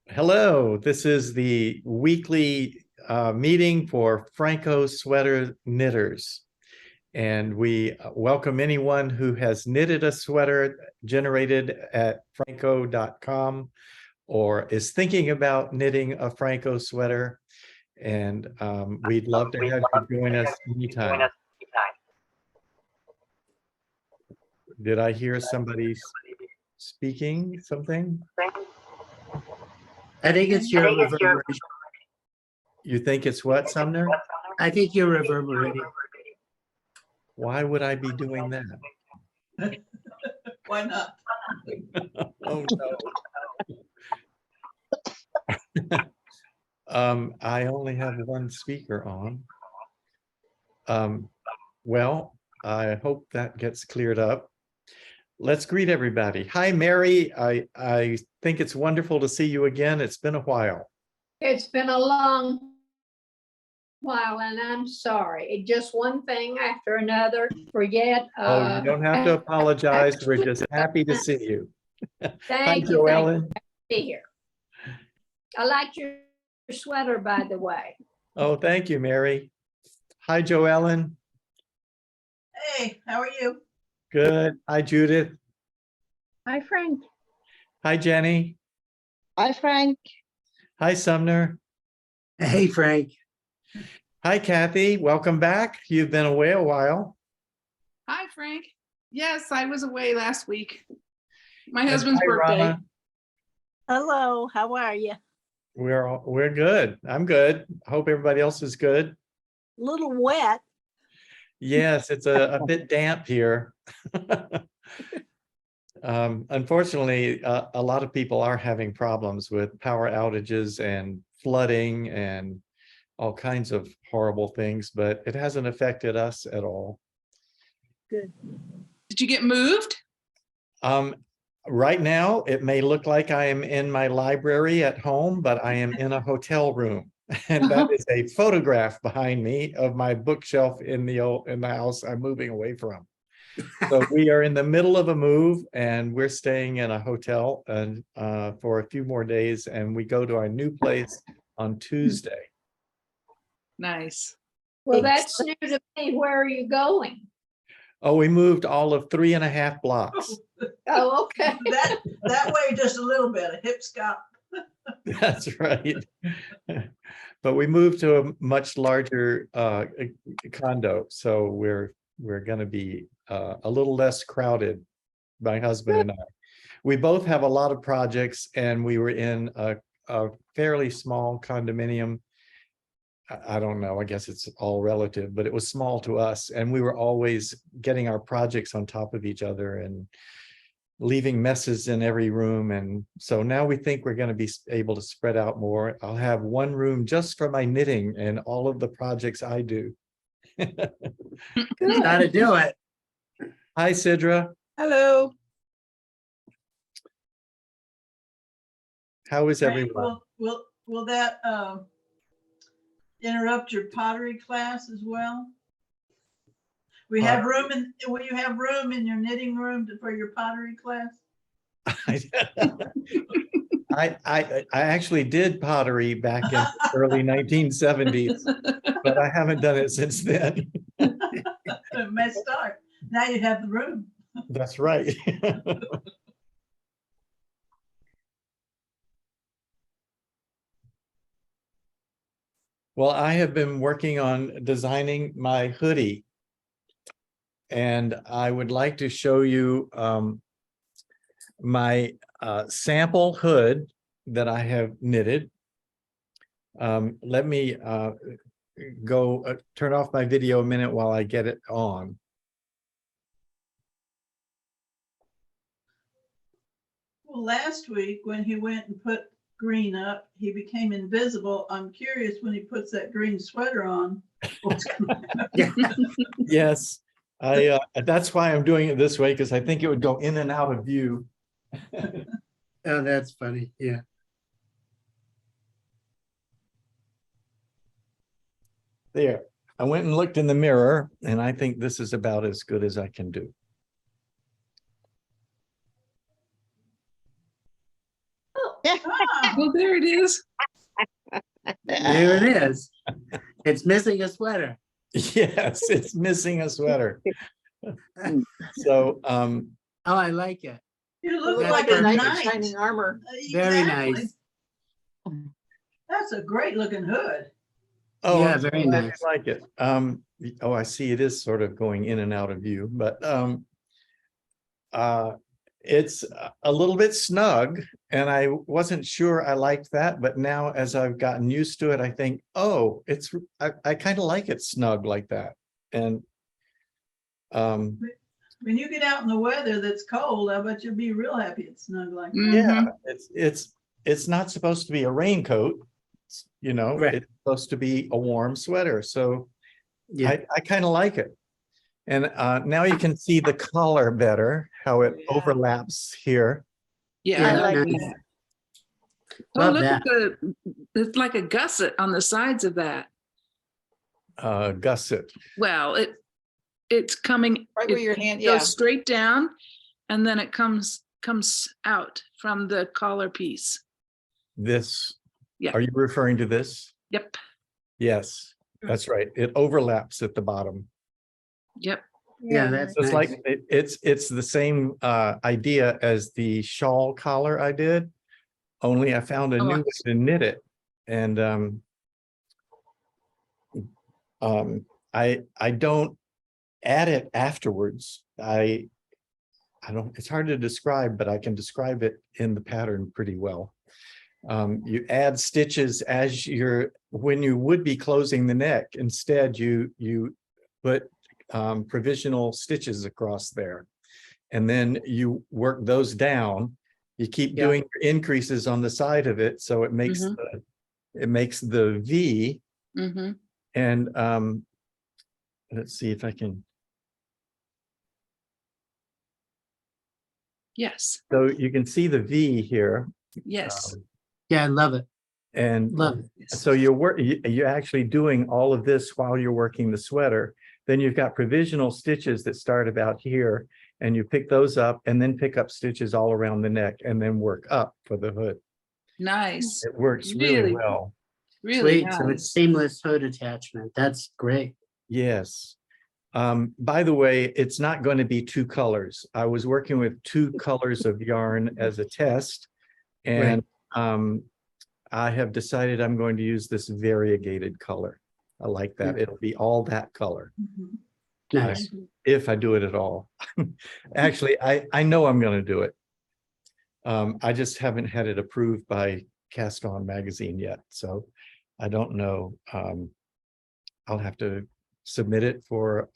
Hello, this is the weekly meeting for Phrancko Sweater knitters. And we welcome anyone who has knitted a sweater generated at Phrancko.com or is thinking about knitting a Phrancko sweater. And we'd love to have you join us anytime. Did I hear somebody speaking something? I think it's your reverberation. You think it's what, Sumner? I think you're reverberating. Why would I be doing that? Why not? Oh, no. I only have one speaker on. Well, I hope that gets cleared up. Let's greet everybody. Hi, Mary. I think it's wonderful to see you again. It's been a while. It's been a long while, and I'm sorry. Just one thing after another. Forget. Oh, you don't have to apologize. We're just happy to see you. Thank Hi, you. Joellen. Thank you. Be here. I like your sweater, by the way. Oh, thank you, Mary. Hi, Joellen. Hey, how are you? Good. Hi, Judith. Hi, Frank. Hi, Jenny. Hi, Frank. Hi, Sumner. Hey, Frank. Hi, Kathy. Welcome back. You've been away a while. Hi, Frank. Yes, I was away last week. My And husband's hi, birthday. Rama. Hello, how are you? We're good. I'm good. Hope everybody else is good. A little wet. Yes, it's a bit damp here. Unfortunately, a lot of people are having problems with power outages and flooding and all kinds of horrible things, but it hasn't affected us at all. Good. Did you get moved? Right now, it may look like I am in my library at home, but I am in a hotel room. And that is a photograph behind me of my bookshelf in the house I'm moving away from. So we are in the middle of a move, and we're staying in a hotel and for a few more days, and we go to our new place on Tuesday. Nice. Well, that's new to me. Where are you going? Oh, we moved all of 3.5 blocks. Oh, okay. That way just a little bit, a hip scop. That's right. But we moved to a much larger condo, so we're going to be a little less crowded, my husband and I. We both have a lot of projects, and we were in a fairly small condominium. I don't know, I guess it's all relative, but it was small to us, and we were always getting our projects on top of each other and leaving messes in every room. And so now we think we're going to be able to spread out more. I'll have one room just for my knitting and all of the projects I do. Gotta do it. Hi, Sidra. Hello. How is Frank, everyone? will that interrupt your pottery class as well? Will you have room in your knitting room for your pottery class? I actually did pottery back in the early 1970s, but I haven't done it since then. It may start. Now you have the room. That's right. Well, I have been working on designing my hoodie, and I would like to show you my sample hood that I have knitted. Let me go turn off my video a minute while I get it on. Well, last week when he went and put green up, he became invisible. I'm curious when he puts that green sweater on. What's gonna happen? Yes, that's why I'm doing it this way, because I think it would go in and out of view. Oh, that's funny. Yeah. There, I went and looked in the mirror, and I think this is about as good as I can do. Ah, Well, there it is. There it is. It's missing a sweater. Yes, it's missing a sweater. So, Oh, I like it. you look That's like a perfect. knight. Shining armor. Very Exactly. nice. That's a great looking hood. oh, Yeah, I'm very glad you nice. like it. Oh, I see it is sort of going in and out of view, but it's a little bit snug, and I wasn't sure I liked that, but now as I've gotten used to it, I think, oh, I kind of like it snug like that. And When you get out in the weather that's cold, I bet you'll be real happy it's snug like that. yeah, Mhm. it's not supposed to be a raincoat, Right. it's supposed to be a warm sweater, so Yeah, I kind of like it. And now you can see the collar better, how it Yeah. overlaps here. Yeah, Yeah, I like nice. that. Oh, Love look that. at it's like a gusset on the sides of that. Gusset. Well, it's coming. Right where it your hand, goes yeah. straight down, and then it comes out from the collar piece. This, Yeah. are you referring to this? Yep. Yes, that's right. It overlaps at the bottom. Yep. Yeah, that's It's nice. like, it's the same idea as the shawl collar I did, only I found a Oh, new I way to knit it. And I don't add it afterwards. I don't, it's hard to describe, but I can describe it in the pattern pretty well. You add stitches as when you would be closing the neck. Instead, you put provisional stitches across there, and then you work those down. You keep Yeah. doing increases on the side of it, so it makes the V. Mm-hmm. And let's see if I can. Yes. So you can see the V here. Yes. Yeah, I love it. And Love it. so you're actually doing all of this while you're working the sweater. Then you've got provisional stitches that start about here, and you pick those up and then pick up stitches all around the neck and then work up for the hood. Nice. It works really Really, well. really Sweet. So it's nice. seamless hood attachment. That's great. Yes. By the way, it's not going to be two colors. I was working with two colors of yarn as a test, and I have decided I'm going to use this variegated color. I like that. It'll be all that color. Mhm. Nice. If I do it at all. Actually, I know I'm going to do it. I just haven't had it approved by Cast On magazine yet, so I don't know. I'll have to submit it for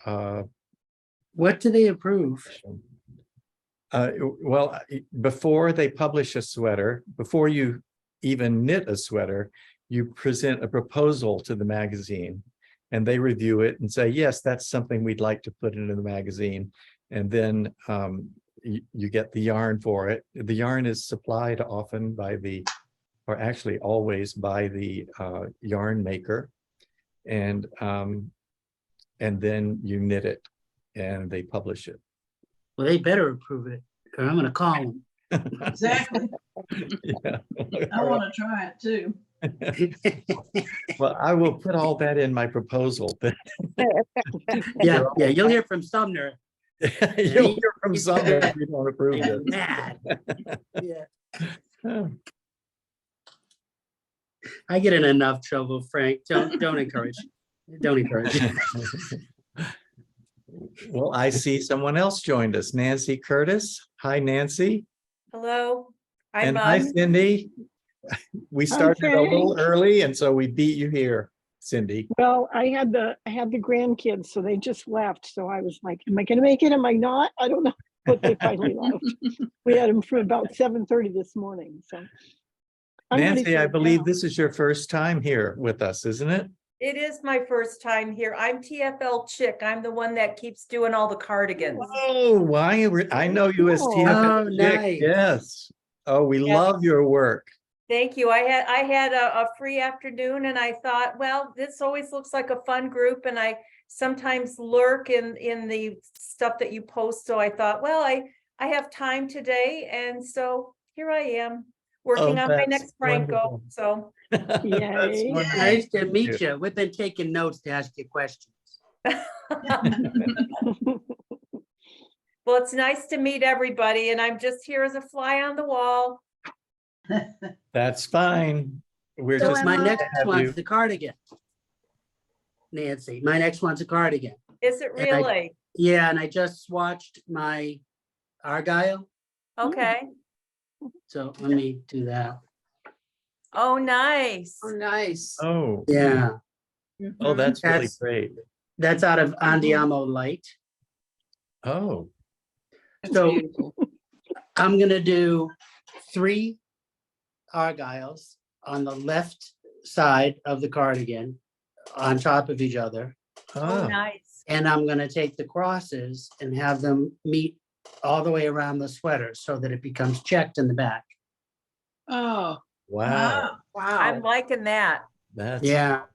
What do they approve? well, before they publish a sweater, before you even knit a sweater, you present a proposal to the magazine, and they review it and say, yes, that's something we'd like to put into the magazine. And then you get the yarn for it. The yarn is supplied often by or actually always by the yarn maker. And then you knit it and they publish it. Well, they better approve it, or I'm gonna call them. Exactly. Yeah. I want to try it too. Well, I will put all that in my proposal. Yeah, yeah, you'll hear from Sumner. You'll hear from someone if you don't approve He's it. mad. Yeah, I get in enough trouble, Frank. Don't encourage. Don't encourage. Well, I see someone else joined us, Nancy Curtis. Hi, Nancy. Hello, And I'm hi, Cindy. We started a little early, and so we beat you here, Cindy. Well, I had the grandkids, so they just left. So I was like, am I gonna make it? Am I not? I don't know. But they finally left. We had them for about 7:30 this morning, so. I'm ready Nancy, for I it believe now. this is your first time here with us, isn't it? It is my first time here. I'm TFL Chick. I'm the one that keeps doing all the cardigans. Oh, why? I know you as Oh. TFL Oh, Chick. nice. Yes. Oh, we Yeah. love your work. Thank you. I had a free afternoon and I thought, well, this always looks like a fun group and I sometimes lurk in the stuff that you post. So I thought, well, I have time today. And so here I am. working on my that's next Phrancko, wonderful. so. That's Yay. wonderful. Nice to Thank meet you. We've been taking notes to ask you questions. Well, it's nice to meet everybody, and I'm just here as a fly on the wall. That's fine. We're So just. am My I. next have one's you. the cardigan. Nancy, my next one's a cardigan. Is it And I- really? Yeah, and I just swatched my Argyle, Okay. so let me do that. Oh, nice. Oh, nice. Oh, Yeah, oh, that's really That's- great. that's out of Andiamo Light. Oh, That's So beautiful. I'm gonna do 3 Argyles on the left side of the cardigan on top of each other. Oh, ah, nice. And I'm gonna take the crosses and have them meet all the way around the sweater so that it becomes checked in the back. Oh, wow, I'm wow. liking that. that's. Yeah.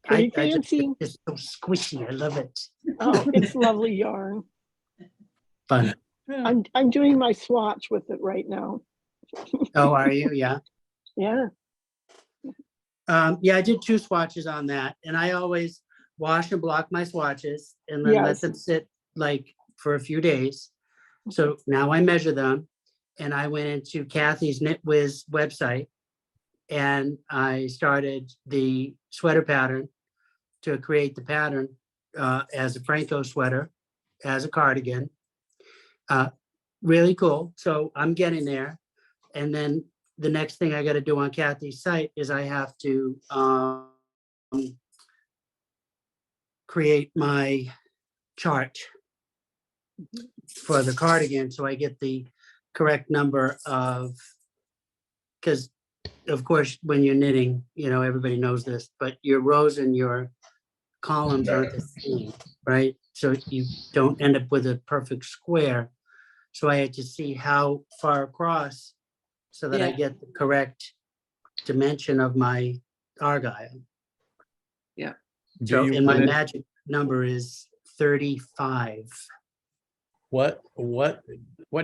Pretty I just- fancy. It's so squishy. I love it. Oh, it's lovely yarn. Fun. I'm doing my swatch with it right now. Oh, are you? Yeah. Yeah. Yeah, I did 2 swatches on that, and I always wash and block my swatches and then let Yes. them sit like for a few days. So now I measure them, and I went into Kathy's Knit Wiz website, and I started the sweater pattern to create the pattern as a Phrancko sweater, as a cardigan. Really cool. So I'm getting there, and then the next thing I got to do on Kathy's site is I have to create my chart for the cardigan, so I get the correct number of, because of course, when you're knitting, everybody knows this, but your rows and your columns aren't the same, right? So you don't end up with a perfect square. So I had to see how far across so that I Yeah. get the correct dimension of my Argyle. Do So, you and my want it, magic number is 35. what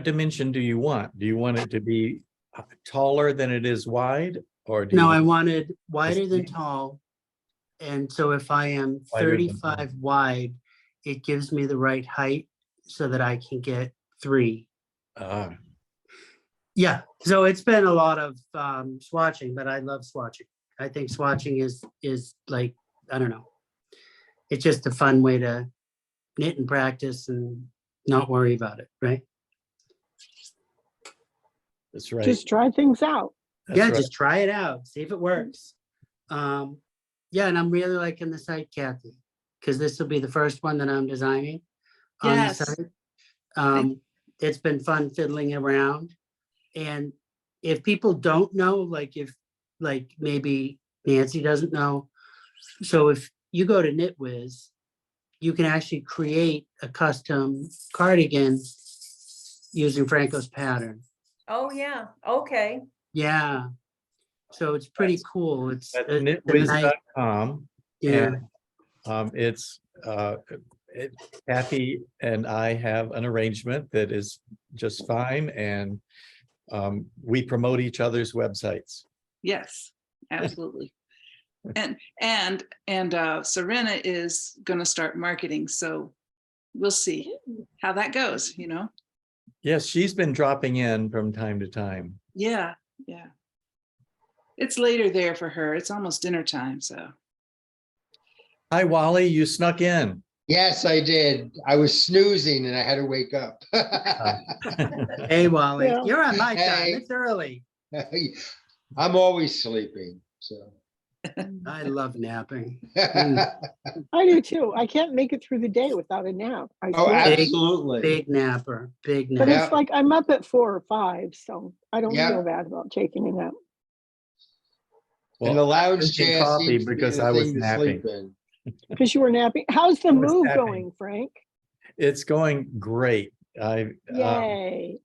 dimension do you want? Do you want it to be taller than it is wide, or do you? No, I want wanted wider than same. tall. And so if I am Wider than tall. 35 wide, it gives me the right height so that I can get 3. Ah, Yeah, so it's been a lot of swatching, but I love swatching. I think swatching is like, I don't know. It's just a fun way to knit and practice and not worry about it, right? that's right. Just try things out. That's Yeah, right. just try it out, see if it works. Yeah, and I'm really liking the site, Kathy, because this will be the first one that I'm designing on the Yes. site. It's been fun fiddling around. And if people don't know, like maybe Nancy doesn't know, so if you go to KnitWiz, you can actually create a custom cardigan using Phrancko's pattern. Oh, yeah. Okay. Yeah. So it's pretty cool. It's That's a nice- knitwiz.com. yeah. It's Kathy and I have an arrangement that is just fine, and we promote each other's websites. Yes, absolutely. And Serena is gonna start marketing, so we'll see how that goes, Yes, she's been dropping in from time to time. Yeah, yeah. It's later there for her. It's almost dinner time, so. Hi, Wally, you snuck in. Yes, I did. I was snoozing and I had to wake up. Hey, Wally, Yeah. you're on my time. Hey. It's early. I'm always sleeping, so. I love napping. I do too. I can't make it through the day without a nap. I Oh, can't. absolutely. Big napper, big But napper. it's like I'm up at 4 or 5, so I don't Yeah. feel bad about taking a nap. And the Well, I'm lounge drinking chair coffee seems to be because the I was thing to napping. sleep in. Because you were napping. How's the I was move napping. going, Frank? It's going great. Yay.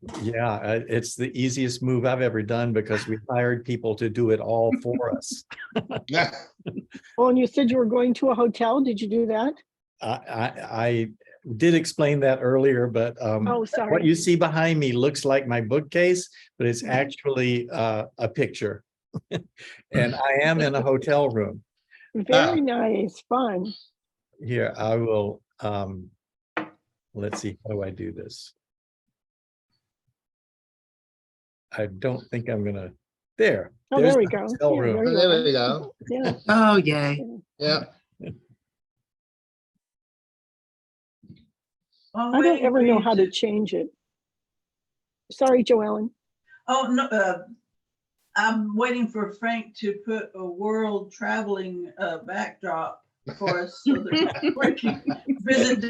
It's the easiest move I've ever done because we hired people to do it all for us. Oh, and you said you were going to a hotel. Did you do that? I did explain that earlier, but Oh, what sorry. you see behind me looks like my bookcase, but it's actually a picture. And I am in a hotel room. Very nice, fun. Here, I will, let's see, how do I do this? I don't think I'm gonna, there. Oh, there's there we the go. hotel Yeah, room. there you There are. we go. Yeah. Oh, yay. Yeah. I'm I don't waiting ever for know you how to change it. Sorry, Joellen. Oh, no, I'm waiting for Frank to put a world traveling backdrop for us so that we can visit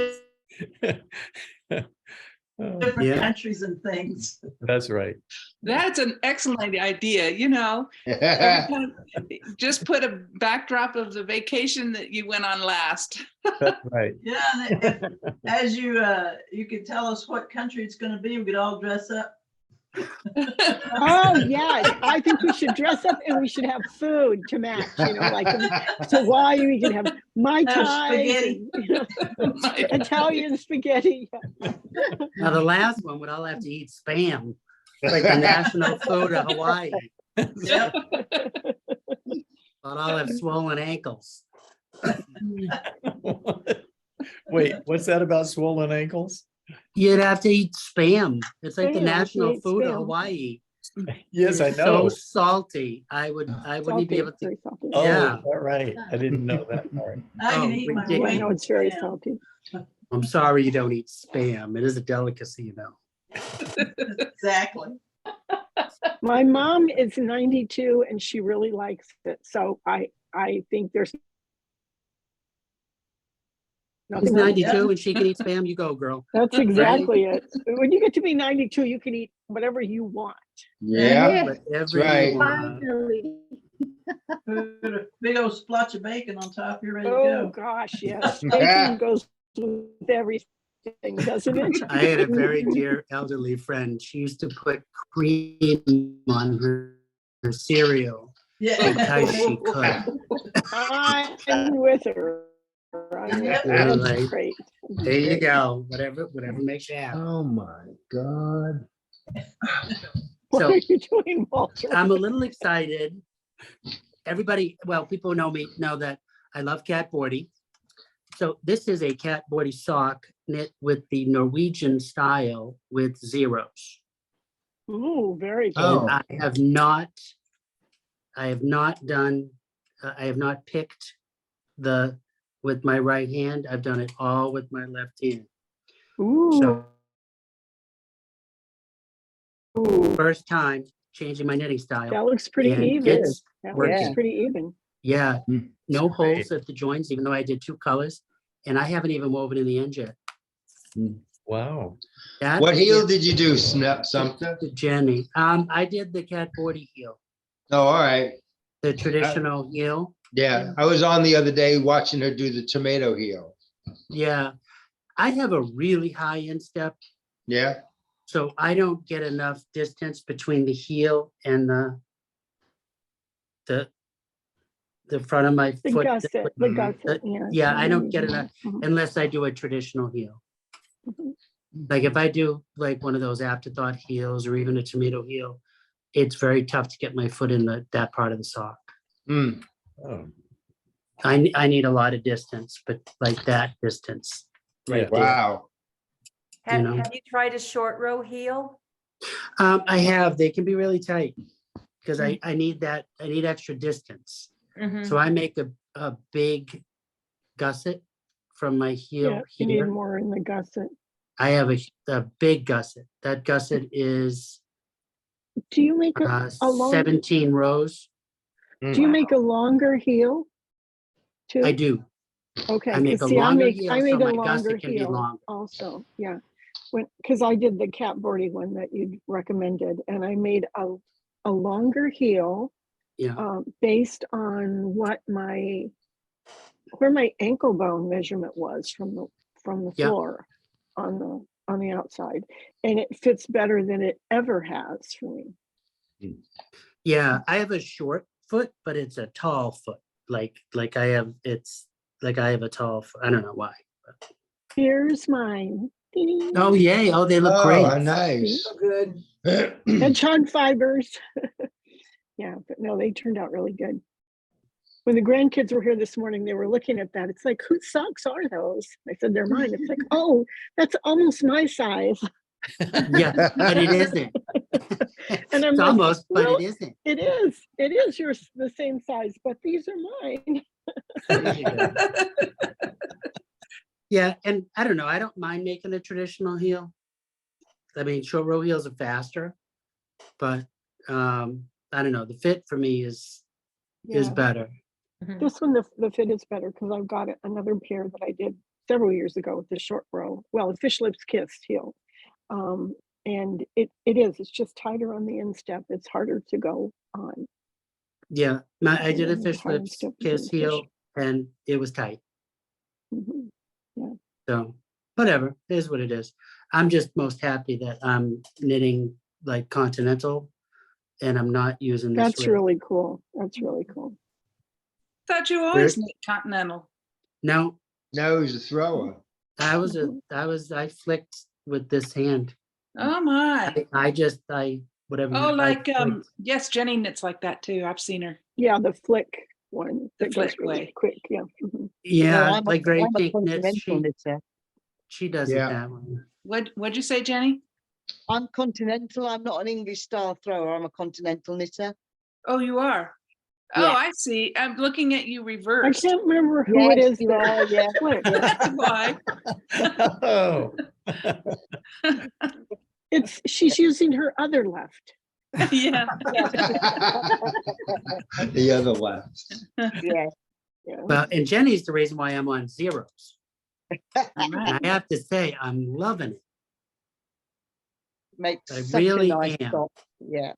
different Yeah. countries and things. That's right. That's an excellent idea, you know. Every time, just put a backdrop of the vacation that you went on last. That's right. Yeah, and if, as you could tell us what country it's going to be, we could all dress up. Oh, yes. I think we should dress up and we should have food to match, you know, like Hawaii, we can have Mai Tai, spaghetti. Italian spaghetti. Now, the last one would all have to eat Spam, like the national food of Hawaii. Yep. But I'll have swollen ankles. Wait, what's that about swollen ankles? You'd have to eat Spam. It's like the Spam, you national eat food of Spam. Hawaii. Yes, I It's know. So salty. I wouldn't be able to. Very salty. Oh, Yeah. is that right? I didn't know that part. I can Oh, eat my ridiculous. Yeah, weight no, in it's very Spam. salty. I'm sorry you don't eat Spam. It is a delicacy, you know. Exactly. My mom is 92 and she really likes it. So I think there's She's nothing wrong with 92 and she can eat Spam. You go, girl. That's exactly it. When you get to be 92, you can eat whatever you want. Yeah, Whatever right. you want. Finally. Put a big old splotch of bacon on top, you're ready to Oh go. gosh, yes. Bacon goes with everything, doesn't it? I had a very dear elderly friend. She used to put cream on her cereal Yeah. because she could. I'm with her. I'm with her. Yeah, That's right. great. There you go. Whatever makes you happy. Oh my God. What So- are you doing, Walter? I'm a little excited. Everybody, well, people who know me know that I love cat boarding. So this is a cat boarding sock knit with the Norwegian style with zeros. Ooh, very good. Oh. I have not picked with my right hand. I've done it all with my left hand. Ooh, So first time changing my knitting style. that looks pretty and even. it's That looks working. pretty even. Yeah, Mm, no that's great. holes at the joints, even though I did 2 colors, and I haven't even woven in the end yet. Wow. That What heel is did you do, Snap something? to Jenny. I did the cat boarding heel, Oh, all right. the traditional heel. Yeah, I was on the other day watching her do the tomato heel. Yeah, I have a really high instep, Yeah, so I don't get enough distance between the heel and the front of my The foot. gusset, the Mhm. gusset, yeah. Yeah, I don't get enough Mhm. unless I do a traditional heel. Mhm. Like if I do like one of those afterthought heels or even a tomato heel, it's very tough to get my foot in that part of the sock. Mm, Oh, I need a lot of distance, but like that distance. Yeah. Right there. wow. Have, know. have you tried a short row heel? I have, they can be really tight because I need extra distance. Mhm. So I make a big gusset from my heel Yeah, you need here. more in the gusset. I have a big gusset. That gusset is Do you make a long, 17 rows. do you make a longer heel? Too? I do. Okay, I make 'cause a see, longer I heel, so made a my longer gusset can be heel longer. also, yeah. Because I did the cat boarding one that you recommended, and I made a longer heel Yeah. based on where my ankle bone measurement was from the Yeah. floor on the outside, and it fits better than it ever has for me. Yeah, I have a short foot, but it's a tall foot. Like I have a tall foot. I don't know why. But Here's mine. Ding. Oh, yay. Oh, they look Oh, great. nice. Good. Hedgehog fibers. Yeah, but no, they turned out really good. When the grandkids were here this morning, they were looking at that. It's like, whose socks are those? I said, they're mine. It's like, oh, that's almost my size. Yeah, but it isn't. And I'm It's like, almost, but well, it isn't. it is. It is yours the same size, but these are mine. There you go. Yeah, and I don't know, I don't mind making a traditional heel. I mean, short row heels are faster, but I don't know, the fit for me is Yeah. better. This one, the fit is better because I've got another pair that I did several years ago with the short row. Well, a fish lips kissed heel. And it's just tighter on the instep. It's harder to go on. Yeah, I did a Yeah, fish hard lips step is kiss in fish. heel and it was tight. Mhm. So whatever, it is what it is. I'm just most happy that I'm knitting like continental and I'm not using this. That's really cool. That's really cool. Thought you always knit continental. No, No, he's a thrower. I flicked with this hand. Oh my. Whatever. Oh, I like, flicked. yes, Jenny knits like that too. I've seen her. Yeah, the flick one. The that goes flick really way. quick. Yeah. Mhm. Yeah, like Gray Pink knits, continental knitter. she does it Yeah. that way. What'd you say, Jenny? I'm continental. I'm not an English style thrower. I'm a continental knitter. Oh, you are? Oh, Yeah. I see. I'm looking at you I reversed. can't remember who it Yes, is. you that are, yeah. flicked. That's why. Oh, She's using her other left. Yeah. The other left. Yeah. Yeah. Well, and Jenny's the reason why I'm on zeros. All And right. I have to say, I'm loving it. Makes I such really a nice am. top. Yeah.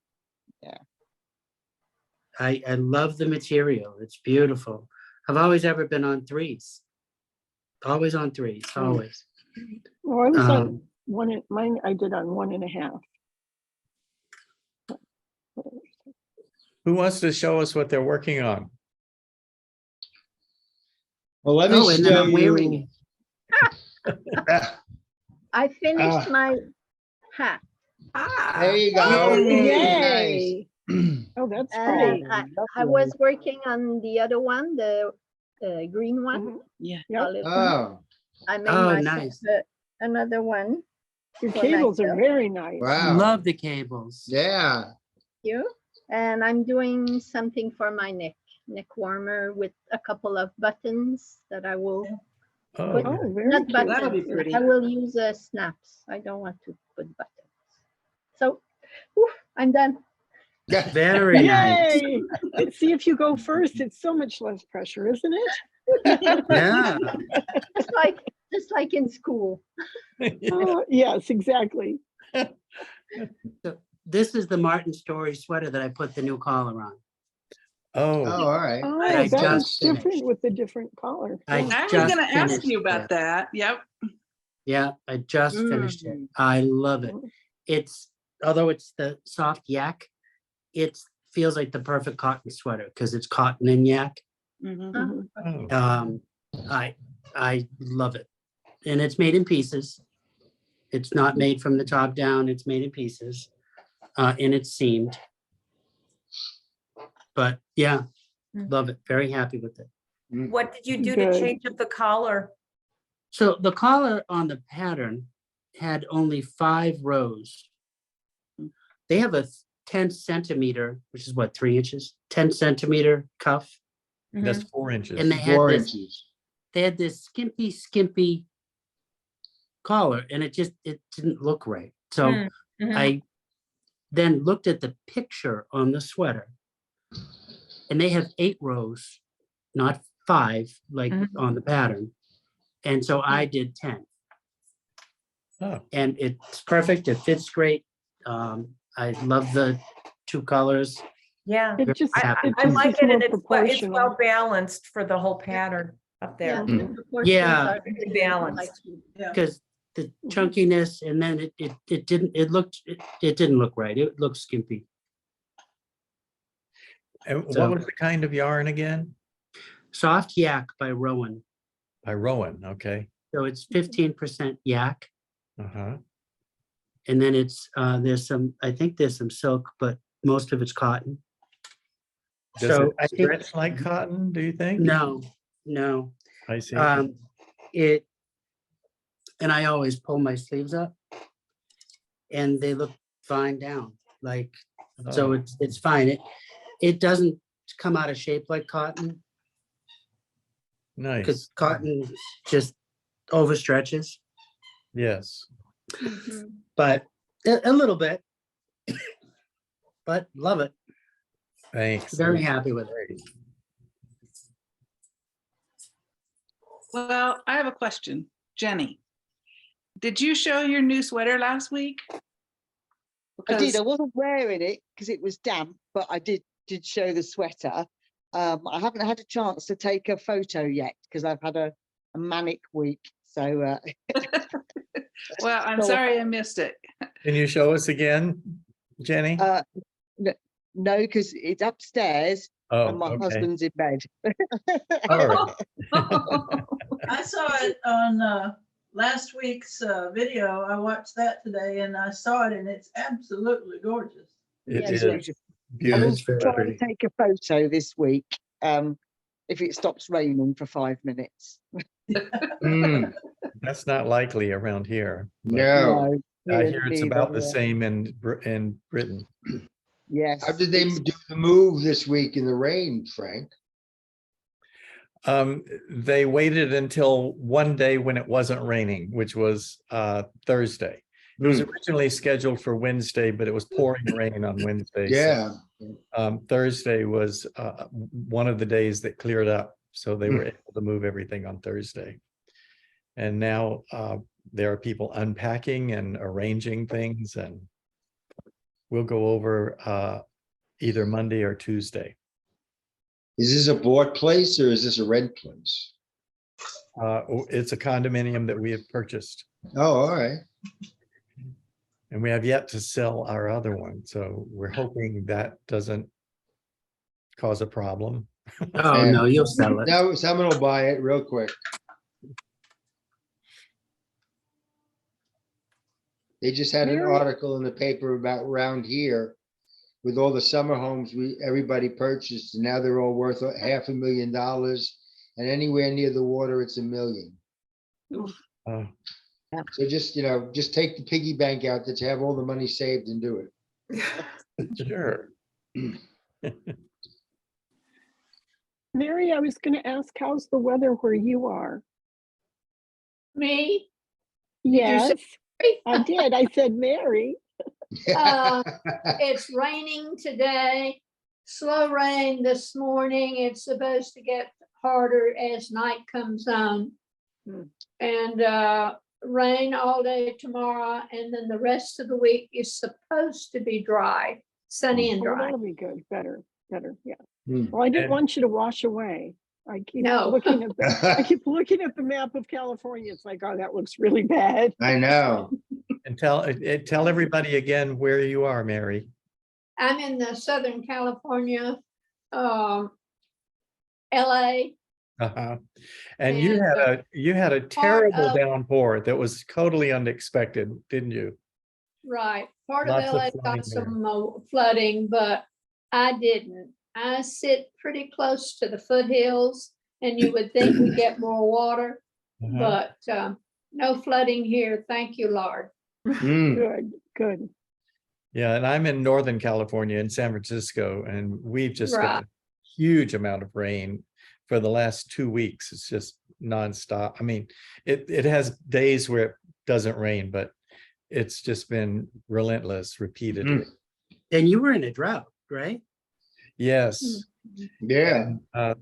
I love the material. It's beautiful. I've always ever been on threes. Always on threes, always. Well, I was on Um, one. Mine I did on 1.5. who wants to show us what they're working on? Well, let me Oh, and then show I'm wearing you. it. I finished Ah. my hat. There you go. Yay! Oh, that's pretty. And I was working on the other one, the green one. Mhm. Yeah. Yep. a little. Oh, I made Oh, myself nice. another one. Your for cables are myself. very nice. wow. Love the cables. Yeah. You. And I'm doing something for my neck warmer with a couple of buttons that I will Oh, Oh, very not cute. buttons. That'll be pretty. I will use snaps. I don't want to put buttons. So, whew, I'm done. Very nice. Yay! See, if you go first, it's so much less pressure, isn't it? Yeah. Just like in school. Oh, yes, exactly. So this is the Martin Story sweater that I put the new collar on. Oh, oh, all right. Oh, I that was just different finished. with the different collar. I Yeah. I was just gonna ask finished you about it. that. Yep. Yeah, I just finished it. I love it. It's, although it's the soft yak, it feels like the perfect cotton sweater because it's cotton and yak. Mhm. Mhm. oh. I love it. And it's made in pieces. It's not made from the top down, it's made in pieces. And it's seamed. But yeah, love it. Very happy with it. What did you do to Good. change up the collar? So the collar on the pattern had only 5 rows. They have a 10 centimeter, which is what, 3 inches, 10 centimeter cuff. That's 4 inches. And they had 4 this, inches. they had this skimpy collar and it didn't look right. So Mhm. I then looked at the picture on the sweater and they have 8 rows, not 5 like on the pattern. And so I did 10 Oh, and it's perfect. It fits great. I love the 2 colors. Yeah. It just, happy. it I just like is it more and it's proportional. well balanced for the whole pattern up Yeah, there. the Mhm. proportions Yeah. are really Balanced. like- Because the chunkiness and then it didn't look right. It looked skimpy. and So- what was the kind of yarn again? Soft Yak by Rowan. By Rowan, okay. So it's 15% yak. Uh-huh. And then it's, there's some, I think there's some silk, but most of it's cotton. Does So it I think, stretch like cotton, do you think? no, no. I see. It, and I always pull my sleeves up and they look fine down, like, so Oh, it's fine. It doesn't come out of shape like cotton, because nice. cotton just overstretches, Yes. but a little bit. But love it. Thanks. Very happy with it. Great. Well, I have a question. Jenny, did you show your new sweater last week? I did. I Because wasn't wearing it because it was damp, but I did show the sweater. I haven't had a chance to take a photo yet because I've had a manic week. So well, I'm So- sorry I missed it. Can you show us again, Jenny? no, because it's upstairs Oh, and my okay. husband's in bed. All right. I saw it on last week's video. I watched that today and I saw it and it's absolutely gorgeous. It Yes, is beautiful. I beautiful. will It's very try pretty. and take a photo this week. If it stops raining for 5 minutes. Mm, That's not likely around here. but no. I here hear it's neither, about the yeah. same in Britain. Yes. How did they it's- do the move this week in the rain, Frank? They waited until one day when it wasn't raining, which was Thursday. It was originally scheduled for Wednesday, but it was pouring rain on Wednesday. so, Yeah. Thursday was one of the days that cleared up, so they were able to move everything on Thursday. And now there are people unpacking and arranging things, and we'll go over either Monday or Tuesday. Is this a bought place or is this a rent place? It's a condominium that we have purchased, Oh, all right. and we have yet to sell our other one, so we're hoping that doesn't cause a problem. Oh, no, you'll sell it. Now someone will buy it real quick. They just had an Mary? article in the paper about around here with all the summer homes everybody purchased, and now they're all worth $500,000. And anywhere near the water, it's $1 million. Uh, So just take the piggy bank out that you have all the money saved and do it. Sure. Mary, I was gonna ask, how's the weather where you are? Me? Yes, Mary? I did. I said, Mary. It's raining today, slow rain this morning. It's supposed to get harder as night comes on. And rain all day tomorrow, and then the rest of the week is supposed to be dry, sunny and Oh, dry. that'll be good. Better, yeah. Hmm. Well, I didn't And- want you to wash away. I keep No. looking at I keep looking at the map of California. It's like, oh, that looks really bad. I know. And tell everybody again where you are, Mary. I'm in the Southern California, LA. Uh-huh. And you had a part terrible of- downpour that was totally unexpected, didn't you? Right, part of Lots of LA flooding got some flooding, but I didn't. I sit pretty close to the foothills, and you would think we get more water, Uh-huh. but no flooding here, thank you, Lord. Mm. Good. Yeah, and I'm in Northern California in San Francisco, and we've just got Right. a huge amount of rain for the last 2 weeks. It's just nonstop. I mean, it has days where it doesn't rain, but it's just been relentless repeatedly. And you were in a drought, right? Yes. Yeah.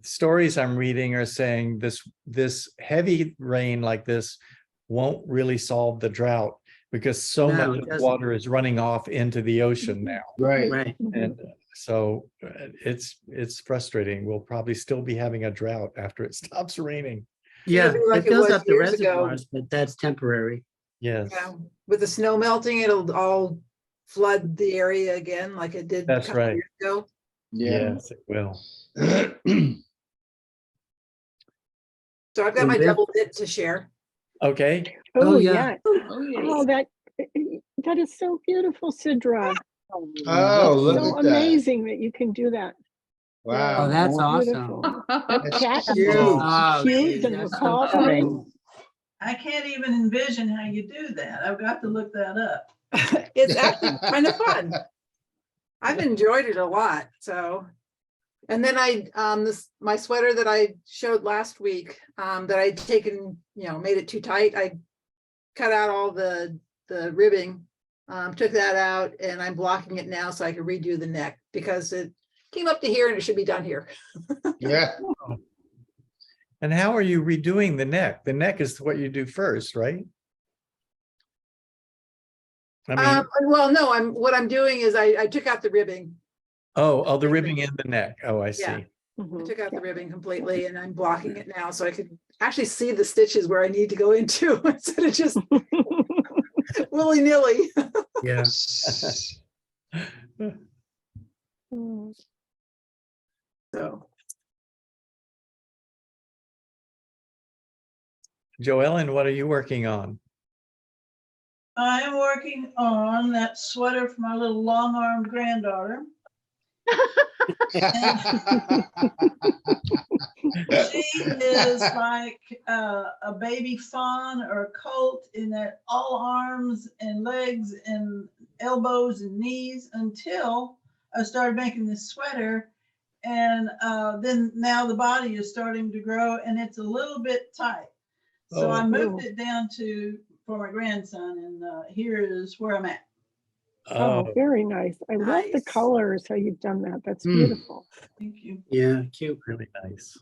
Stories I'm reading are saying this heavy rain like this won't really solve the drought because so No, much it of doesn't. water is running off into the ocean now. Right. Right. And so it's frustrating. We'll probably still be having a drought after it stops raining. Yeah, be like it it fills was up the years ago. reservoirs, but that's temporary. Yes, Yeah, with the snow melting, it'll all flood the area again like it did a That's couple right. years ago. Yeah. yes, it will. So I've got And my this- double bit to share. Okay, Oh, yeah. yeah. Oh, Oh, that is so beautiful, Sidra. Oh, That's look so at that. amazing that you can do that. Oh, Wow. that's Beautiful. awesome. That That's cat is cute. so Oh, cute geez, and that's so macabre. great. I can't even envision how you do that. I've got to look that up. It's actually kind of fun. I've enjoyed it a lot, so. And then my sweater that I showed last week, that I'd taken, made it too tight. I cut out all the ribbing, took that out, and I'm blocking it now so I can redo the neck because it came up to here and it should be done here. Yeah. and how are you redoing the neck? The neck is what you do first, right? I mean, Well, no, what I'm doing is I took out the ribbing. oh, the ribbing in the neck. Oh, I Yeah. see. I Mhm. took out the ribbing completely and I'm blocking it now so I could actually see the stitches where I need to go into instead of just willy-nilly. Yeah. Mm. So Joellen, what are you working on? I'm working on that sweater for my little long-armed granddaughter. She is like a baby fawn or a colt in that all arms and legs and elbows and knees until I started making this sweater. And then now the body is starting to grow and it's a little bit tight. So I Oh. moved it down for my grandson, and here is where I'm at. Oh, very nice. I love the Nice. colors, how you've done that. That's Mm. beautiful. Thank you. Yeah, cute. Really nice.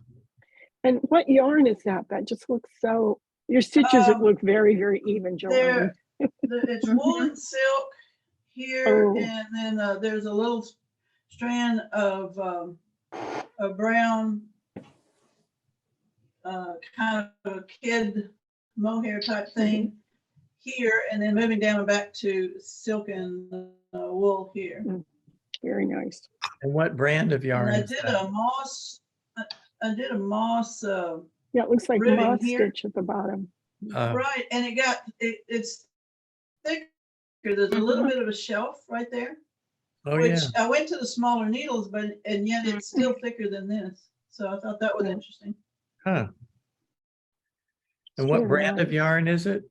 And what yarn is that? That just looks so, your stitches look very, very even, Joanne. It's wool and silk here, Oh. and then there's a little strand of a brown, kind of a kid mohair type thing here, and then moving down and back to silk and wool here. Very nice. And what brand of And yarn I is did that? a moss. I did a moss. Yeah, it looks like ribbing moss here. stitch at the bottom. Right, and it's thicker. There's a little bit of a shelf right there, Oh, which yeah. I went to the smaller needles, and yet it's still thicker than this. So I thought that was interesting. Huh. And what Very brand of nice. yarn is it?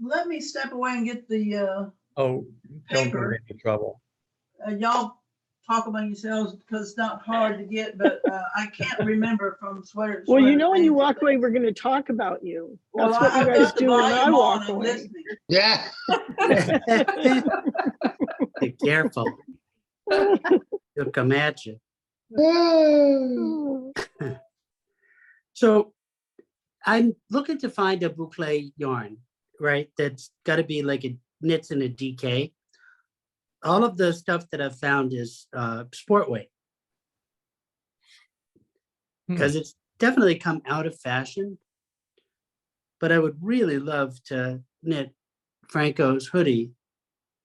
Let me step away and get the Oh, don't go Paper. to any trouble. y'all talk among yourselves because it's not hard to get, but I can't remember from sweater to Well, you sweater know, when you names of walk away, things. we're going to talk about you. Well, That's what you I've guys got the do when I volume on walk and away. listening. Yeah. Be careful. He'll come at you. Oh. So I'm looking to find a boucle yarn, right? That's got to be like a knits in a DK. All of the stuff that I've found is sport weight because it's definitely come out of fashion. But I would really love to knit Phrancko's hoodie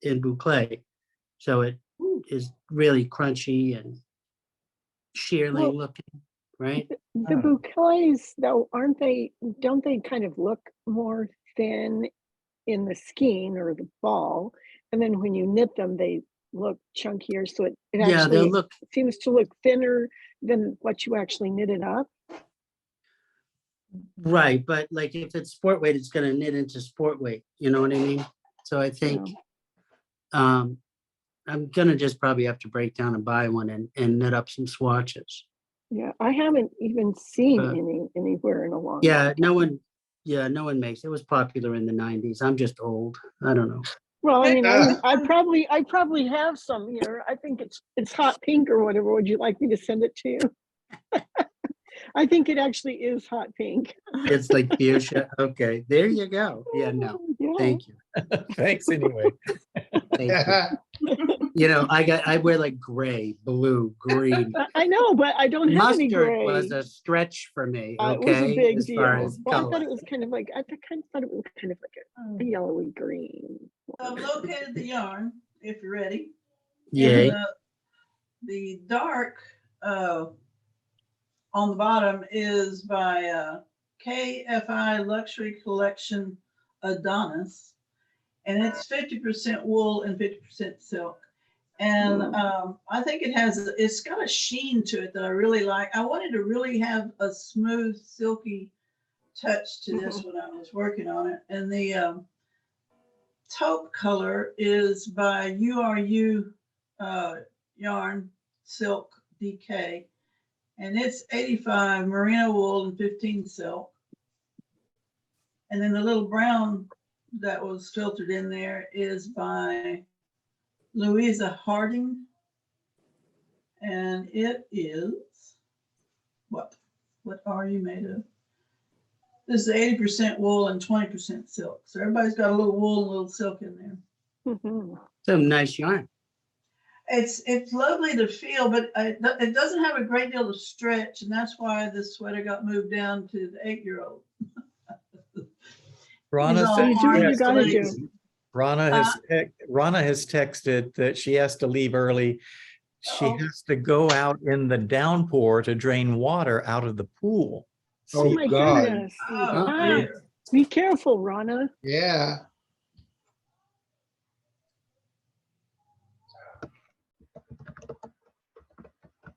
in boucle, so it is really crunchy and shearling Well, looking, right? The boucles, though, don't they kind of look more thin in the skein or the ball? And then when you knit them, they look chunkier. So it Yeah, they'll actually look seems to look thinner than what you actually knitted up. right, but like if it's sport weight, it's gonna knit into sport weight, you know what I mean? So I think I'm gonna just probably have to break down and buy one and knit up some swatches. Yeah, I haven't even seen Uh, anywhere in a long Yeah, time. no one makes, it was popular in the 90s. I'm just old. I don't know. Well, I mean, Uh. I probably have some here. I think it's hot pink or whatever. Would you like me to send it to you? I think it actually is hot pink. It's like fuchsia. Okay, there you go. Yeah, no, Yeah. thank you. Thanks anyway. Thank you. You know, I wear like gray, blue, green. I know, but I don't have any Mustard gray. was a stretch for me, It was a okay, big as deal. far as Well, I color. thought it was kind of like, I kind of thought it was kind of like a yellowy green. I've located the yarn, if you're ready. Yay. And the dark on the bottom is by KFI Luxury Collection Adonis. And it's 50% wool and 50% silk. And I think it's got a sheen to it that I really like. I wanted to really have a smooth, silky touch to this when I was working on it. And the taupe color is by URU yarn silk DK, and it's 85 merino wool and 15 silk. And then the little brown that was filtered in there is by Louisa Harding, and it is what are you made of? This is 80% wool and 20% silk. So everybody's got a little wool and a little silk in there. Some nice yarn. It's lovely to feel, but it doesn't have a great deal of stretch, and that's why this sweater got moved down to the 8-year-old. Rana all said You do what you yes, gotta please. do. Rana has texted that she has to leave early. She Uh-oh. has to go out in the downpour to drain water out of the pool. Oh See, my God. goodness. Oh, Ah, dear. be careful, Rana. Yeah.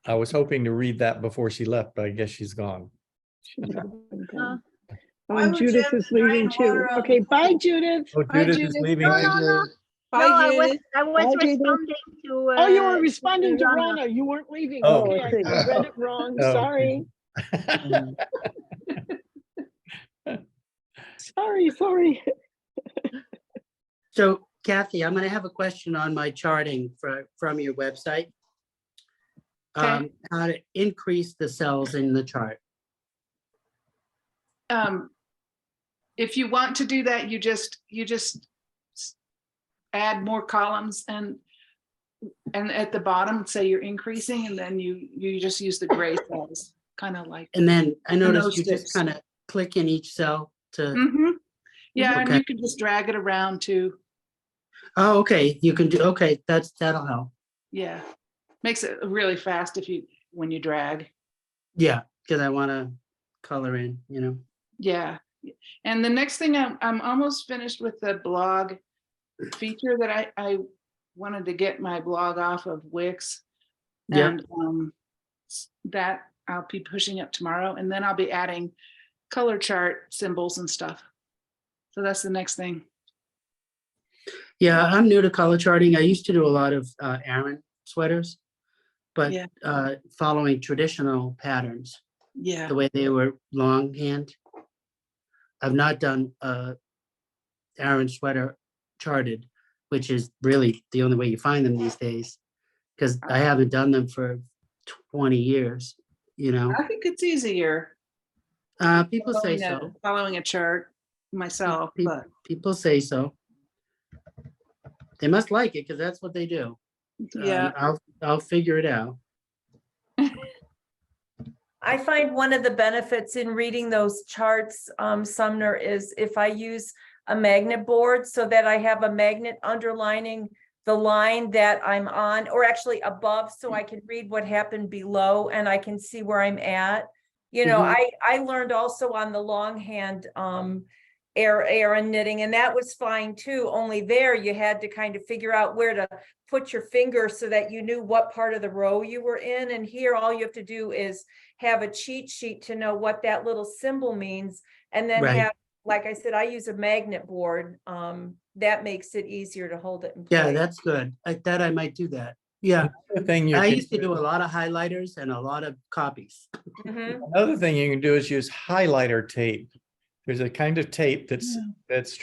I was hoping to read that before she left, but I guess she's gone. She might have been gone. Why Oh, would you Judith have is to drain leaving too. water out of Okay, the bye, pool? Judith. Oh, Bye, Judith is Judith. leaving. Bye, us. Judith. Bye, No, Judith. I was Bye, Judith. responding to. Oh, you were responding to Rana. Rana. You weren't leaving. Oh, Okay, okay. I read it wrong. Oh, Sorry. Mm. Sorry. So Kathy, I'm going to have a question on my charting from your website. Okay. How to increase the cells in the chart. If you want to do that, you just add more columns and at the bottom say you're increasing, and then you just use the gray cells, kind of like. And then I noticed those you sticks. just kind of click in each cell to, Mhm. Yeah, and Okay. you can just drag it around too. oh, okay, you can do, okay, that'll help. Yeah, makes it really fast when you drag. Yeah, because I want to color in, Yeah, and the next thing I'm almost finished with the blog feature that I wanted to get my blog off of Wix, Yeah. and that I'll be pushing up tomorrow, and then I'll be adding color chart symbols and stuff. So that's the next thing. Yeah, I'm new to color charting. I used to do a lot of Aran sweaters, but Yeah. Following traditional patterns, Yeah. the way they were longhand. I've not done Aran sweater charted, which is really the only way you find them these days, because I haven't done them for 20 years, I think it's easier People say following a chart myself, Pe- but People say so. They must like it because that's what they do. yeah. I'll figure it out. I find one of the benefits in reading those charts, Sumner, is if I use a magnet board so that I have a magnet underlining the line that I'm on, or actually above, so I can read what happened below and I can see where I'm at. I learned also on the longhand Aran knitting, and that was fine too. Only there you had to kind of figure out where to put your finger so that you knew what part of the row you were in. And here all you have to do is have a cheat sheet to know what that little symbol means, and then Right. have, like I said, I use a magnet board. That makes it easier to hold it in place. Yeah, that's good. I might do that. Yeah, Another thing you I can used to do a lot of highlighters and a lot of copies. Mhm. Another thing you can do is use highlighter tape. There's a kind of tape that's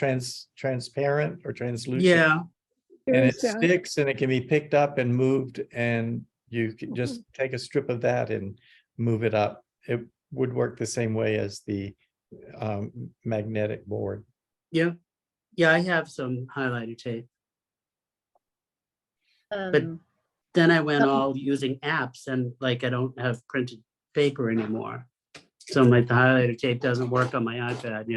transparent or translucent. Yeah, And There it is that. sticks and it can be picked up and moved, and you can just take a strip of that and move it up. It would work the same way as the magnetic board. yeah. Yeah, I have some highlighter tape. Then I went all using apps, and like I don't have printed paper anymore. So the highlighter tape doesn't work on my iPad,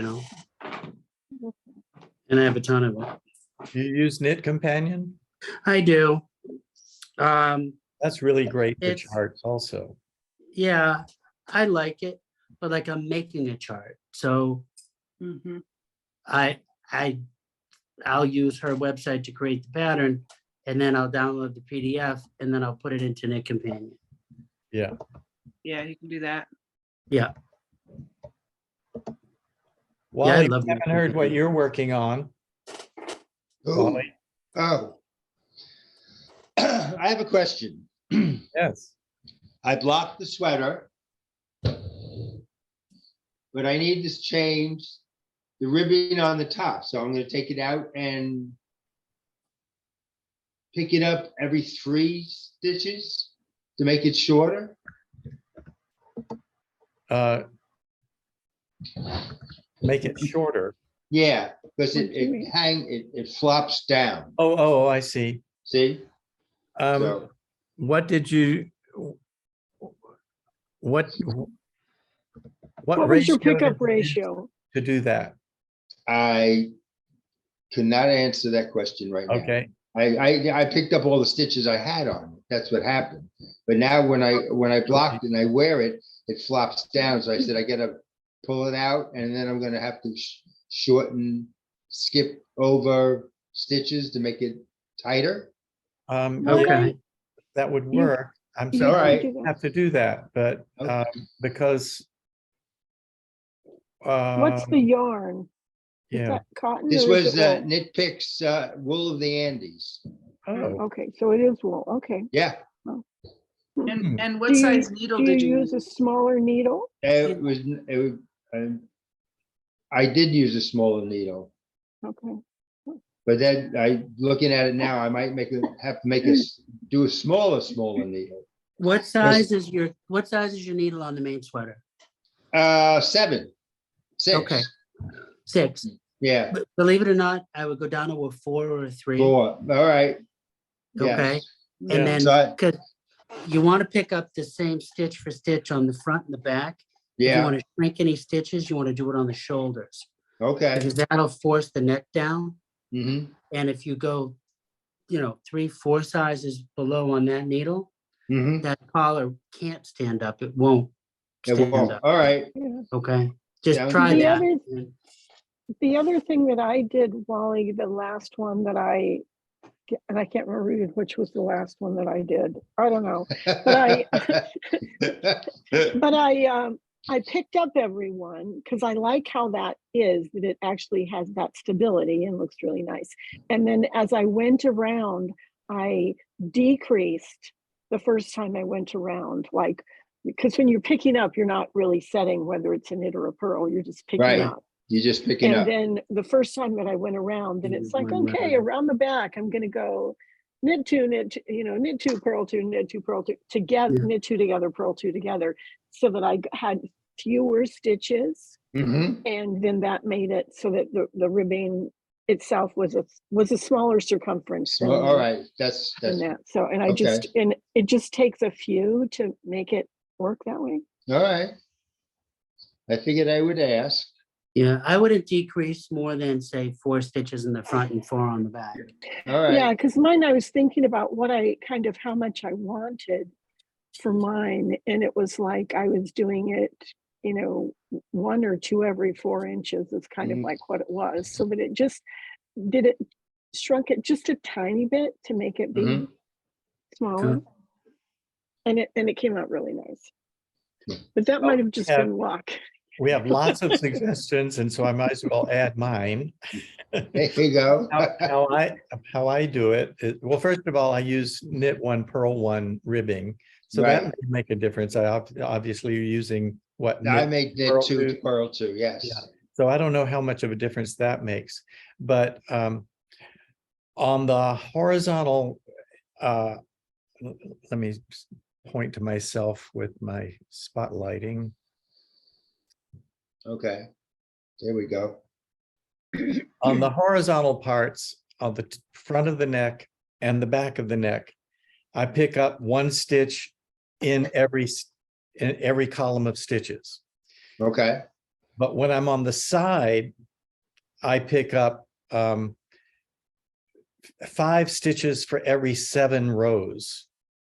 And I have a ton of it. You use Knit Companion? I do. That's really great for It's- charts also. Yeah, I like it, but like I'm making a chart. So Mhm. I'll use her website to create the pattern, and then I'll download the PDF, and then I'll put it into Knit Companion. Yeah. Yeah, you can do that. Yeah, Wally, love we Knit haven't heard what Companion. you're working on. Oh, Wally? oh. I have a question. Yes. I blocked the sweater. But I need to change the ribbon on the top, so I'm gonna take it out and pick it up every 3 stitches to make it shorter. Make it shorter. Yeah, because What do you mean? it flops down, Oh, I see. see? Um, So what did you, what What was your ratio did pickup you use ratio? to do that? I could not answer that question right now. Okay, I picked up all the stitches I had on it. That's what happened. But now when I blocked it and I wear it, it flops down. So I said, I gotta pull it out and then I'm gonna have to shorten, skip over stitches to make it tighter. yeah, Okay, that would You- work. I'm You sorry, All can right. do that. have to do that, but Okay. because What's the yarn? Is yeah. that cotton? This or is was it wool? Knit Picks Wool of the Andes. Oh, Okay, so it is wool. Okay. Yeah, And what Do you, size needle do you did you use a use? smaller needle? it was, I did use a smaller needle. Okay. But then looking at it now, I might have to do a smaller needle. what size is your needle on the main sweater? 7, 6. Okay. 6. Yeah, But believe it or not, I would go down to a 4 or a 3. 4. All right. Okay. Yes. Yeah. And then, So I- because you want to pick up the same stitch for stitch on the front and the back. If you Yeah, want to shrink any stitches, you want to do it on the shoulders, okay. because that'll force the neck down. Hmm. And if you go, 3, 4 sizes below on that needle, Hmm. that collar can't stand up. It won't It stand won't. up. All right. Yeah. Okay, just Sounds try good. that. The other thing that I did, Wally, the last one that and I can't remember which was the last one that I did. I don't know. But I picked up everyone because I like how that is, that it actually has that stability and looks really nice. And then as I went around, I decreased the first time I went around, like, because when you're picking up, you're not really setting whether it's a knit or a purl, you're just picking Right. up. You're just picking And up. then the first time that I went around, then You it's like, went okay, around. around the back, I'm gonna go knit 2, knit 2, purl 2, knit 2, purl 2, together, Yeah. knit 2 together, purl 2 together, so that I had fewer stitches. Hmm. And then that made it so that the ribbing itself was a smaller circumference than, All right. That's than that. So, and okay. and it just takes a few to make it work that way. All right. I figured I would ask. Yeah, I wouldn't decrease more than, say, 4 stitches in the front and 4 on the back. All right. Yeah, because mine, I was thinking about how much I wanted for mine. And it was like I was doing it, 1 or 2 every 4 inches is kind of Mhm. like what it was. So that it shrunk it just a tiny bit to make it be Mhm. smaller. Okay. And it came out really nice. But that Oh, might have just yeah. been luck. We have lots of suggestions, and so I might as well add mine. There you go. How I do it, well, first of all, I use knit 1, purl 1 ribbing. So that Right. may make a difference. I obviously you're using what? I knit make knit purl 2 to 2? purl 2. Yes. Yeah. So I don't know how much of a difference that makes, but on the horizontal, let me point to myself with my spotlighting. Okay. There we go. On the horizontal parts of the front of the neck and the back of the neck, I pick up 1 stitch in every column of stitches. Okay. But when I'm on the side, I pick up 5 stitches for every 7 rows,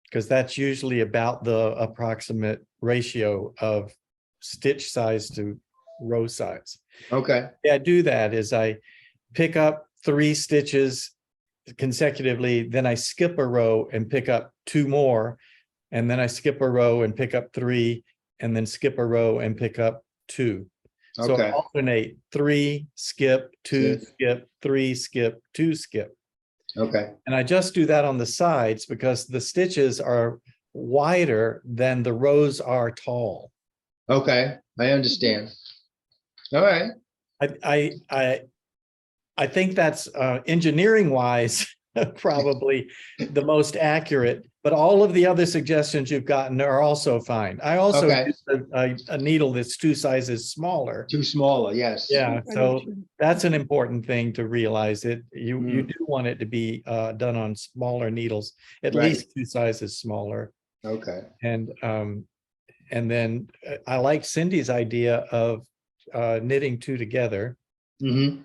because that's usually about the approximate ratio of stitch size to row size. Okay, Yeah, I do that is I pick up 3 stitches consecutively, then I skip a row and pick up 2 more, and then I skip a row and pick up 3, and then skip a row and pick up 2. So I okay. alternate 3, skip, 2, Skip. skip, 3, skip, 2, skip. Okay, And I just do that on the sides because the stitches are wider than the rows are tall. okay, I understand. All right, I think that's engineering wise, probably the most accurate, but all of the other suggestions you've gotten are also fine. I also Okay. use a needle that's 2 sizes smaller. too smaller, yes. Yeah, I do so too. that's an important thing to realize. You Mm. do want it to be done on smaller needles, at Right. least 2 sizes smaller. Okay, And then I like Cindy's idea of knitting 2 together. mm-hmm,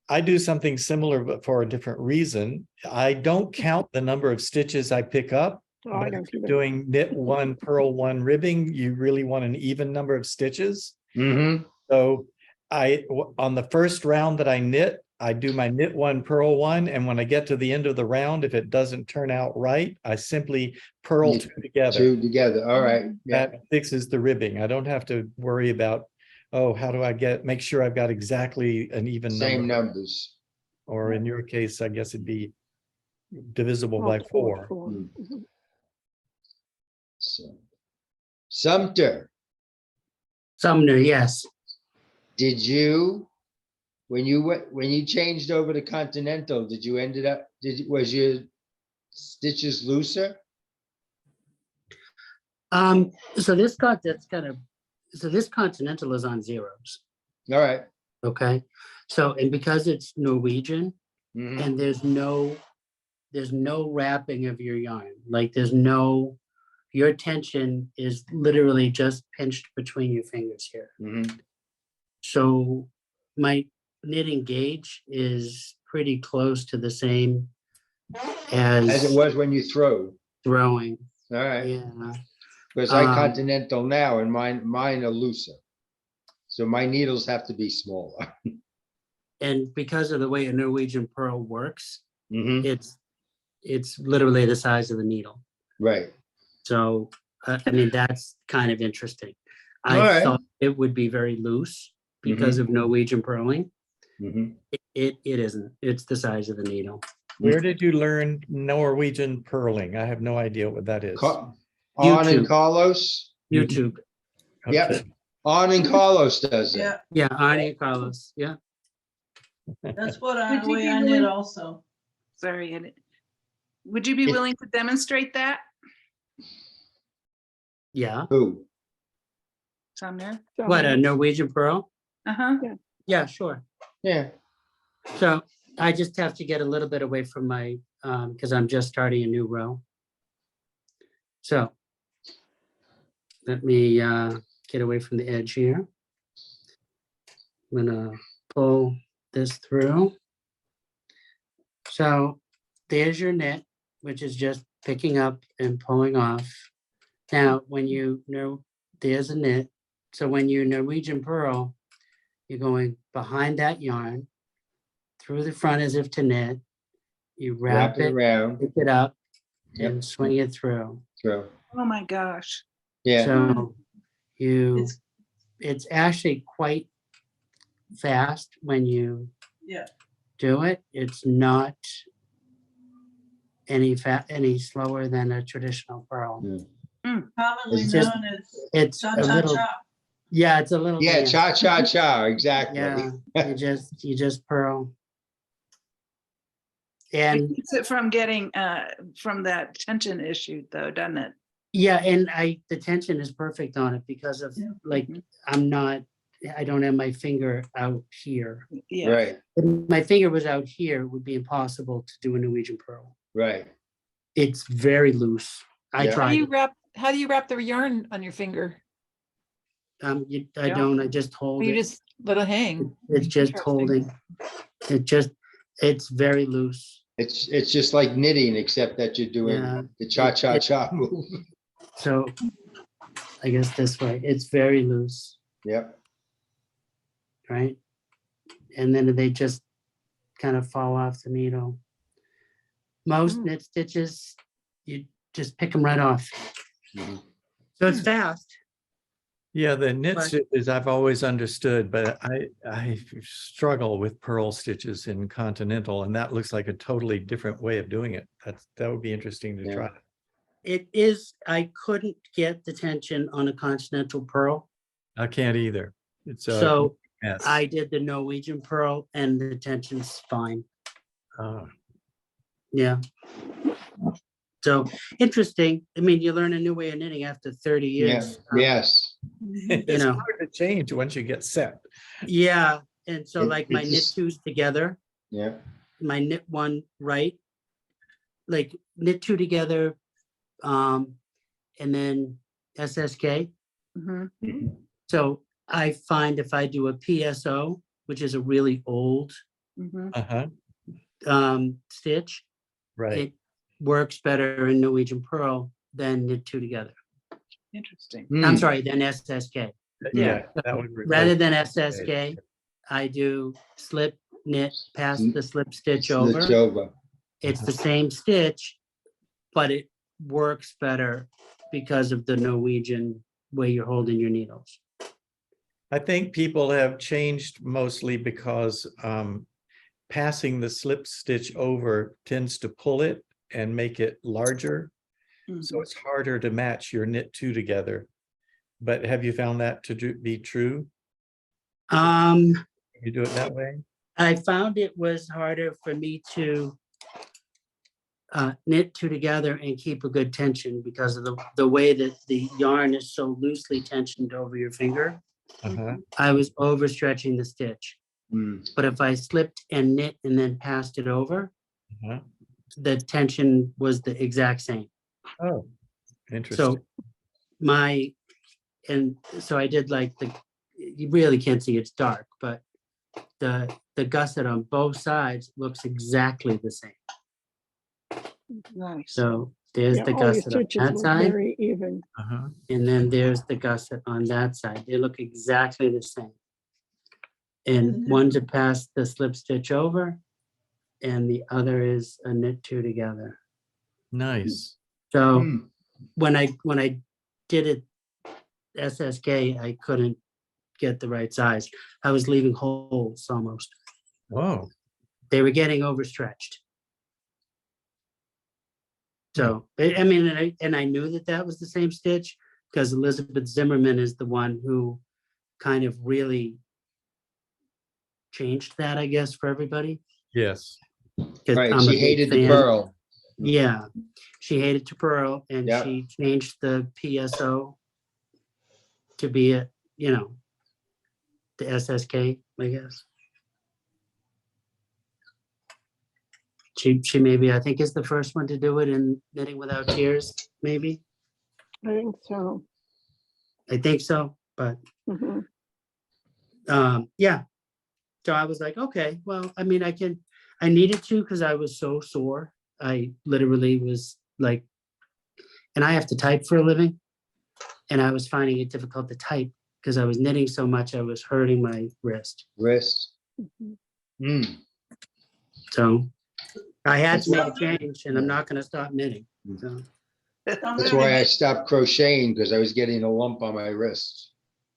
I do something similar, but for a different reason. I don't count the number of stitches I pick up. Oh, I But don't if you're either. doing knit 1, purl 1, ribbing, you really want an even number of stitches. mm-hmm, So on the first round that I knit, I do my knit 1, purl 1, and when I get to the end of the round, if it doesn't turn out right, I simply purl Yeah, 2 together. 2 together, all right, yeah, That fixes the ribbing. I don't have to worry about, oh, how do I make sure I've got exactly an even same number? numbers. Or in your case, I guess it'd be divisible by Multiple of 4. Mm. Mhm. So, Sumter, Sumner, yes. did you, when you changed over to Continental, did you ended up, was your stitches looser? So this this Continental is on zeros, All right. okay? So, and because it's Norwegian Mhm. and there's no wrapping of your yarn, like your tension is literally just pinched between your fingers here. Mhm. So my knitting gauge is pretty close to the same As it as was when you throw. throwing, All right, yeah. because I Um, Continental now and mine are looser. So my needles have to be smaller. And because of the way a Norwegian pearl works, Mhm. it's literally the size of the needle. Right. So, I mean, that's kind of interesting. I Alright. thought it would be very loose because of Norwegian purling. Mhm. It isn't. It's the size of the needle. Where did you learn Norwegian purling? I have no idea what that is. On and YouTube. Carlos. YouTube. Yep. Okay. On and Carlos does it. Yeah, Yeah, Arnie Carlos. Yeah. that's what Would you way be I knit willing- also. Sorry, would you be It- willing to demonstrate that, Yeah. Who? Sumner? So, What, a Norwegian pearl? Uh-huh. Yeah, sure. Yeah. So I just have to get a little bit away from my, because I'm just starting a new row. So let me get away from the edge here. I'm gonna pull this through. So there's your knit, which is just picking up and pulling off. Now, when you know there's a knit, so when you Norwegian purl, you're going behind that yarn, through the front as if to knit. You Wrap wrap it it, around. pick it up, Yep. and swing it through. Throw. Oh, my gosh. Yeah. So It's, it's actually quite fast when you yeah, do it. It's not any slower than a traditional purl. commonly It's just- known as It's a little, cha-cha-cha. yeah, it's a little. Yeah, dance. cha-cha-cha, exactly. Yeah, you just purl. It And keeps it from getting, from that tension issue though, doesn't it? yeah, and the tension is perfect on it because of Yeah. like, I don't have my finger out here. Yeah. Right, If my finger was out here, it would be impossible to do a Norwegian purl. right. It's very loose. I Yeah. How do tried. you wrap, how do you wrap the yarn on your finger? I Yeah. don't, I just hold You it. just let it hang. It's just Interesting. holding. It's very loose. It's just like knitting, except that you're doing Yeah. the cha-cha-cha move. So I guess this way. It's very loose, Yep. right? And then they just kind of fall off the needle. Most knit stitches, you just pick them right off. Mhm. So it's fast. Yeah, the knit But- stitches I've always understood, but I struggle with purl stitches in continental, and that looks like a totally different way of doing it. That would be interesting to Yeah. try. It is, I couldn't get the tension on a continental pearl. I can't either. It's a So mess. I did the Norwegian pearl and the tension's fine. Oh, Yeah. So interesting. I mean, you learn a new way of knitting after 30 Yeah, years. yes. it's know. hard to change once you get set. Yeah. And so It- like my it knit just- twos together, Yeah. my knit one right, like knit two together, and then SSK. Mhm. Mhm. So I find if I do a PSO, which is a really old Mhm. stitch, Right. it works better in Norwegian pearl than knit two together. Interesting. I'm Mm. sorry, than SSK. Yeah, that would Rather replace- than SSK, I do slip knit past the slip stitch over. Stitch over. It's the same stitch, but it works better because of the Norwegian way you're holding your needles. I think people have changed mostly because passing the slip stitch over tends to pull it and make it larger. So Mhm. it's harder to match your knit two together. But have you found that to be true? You do it that way? I found it was harder for me to knit two together and keep a good tension because of the way that the yarn is so loosely tensioned over your finger. Uh-huh. I was overstretching the stitch. Mm. But if I slipped and knit and then passed it over, Uh-huh. the tension was the exact same. Oh, interesting. So so I did like you really can't see, it's dark, but the gusset on both sides looks exactly the same. Nice. So there's Yeah, the all your gusset on stitches that look side, very even. Uh-huh. and then there's the gusset on that side. They look exactly the same. And Mhm. one's a pass the slip stitch over, and the other is a knit two together. Nice. So Mm. when I did it SSK, I couldn't get the right size. I was leaving holes almost. Whoa. They were getting overstretched. So, I mean, and I knew that was the same stitch because Elizabeth Zimmerman is the one who kind of really changed that, I guess, for everybody. Yes. 'Cause Right, I'm a she big hated the fan. pearl. Yeah, she hated to pearl and Yep. she changed the PSO to be the SSK, I guess. She maybe, I think, is the first one to do it in Knitting Without Tears, maybe. I think so. I think so, but Mhm. yeah. So I was like, okay, well, I mean, I needed to because I was so sore. I literally was like, and I have to type for a living. And I was finding it difficult to type because I was knitting so much, I was hurting my wrist. Wrist. Mhm. Mm. So I had to That's make a change and I'm not gonna stop knitting. So, That's why I stopped crocheting, because I was getting a lump on my wrist.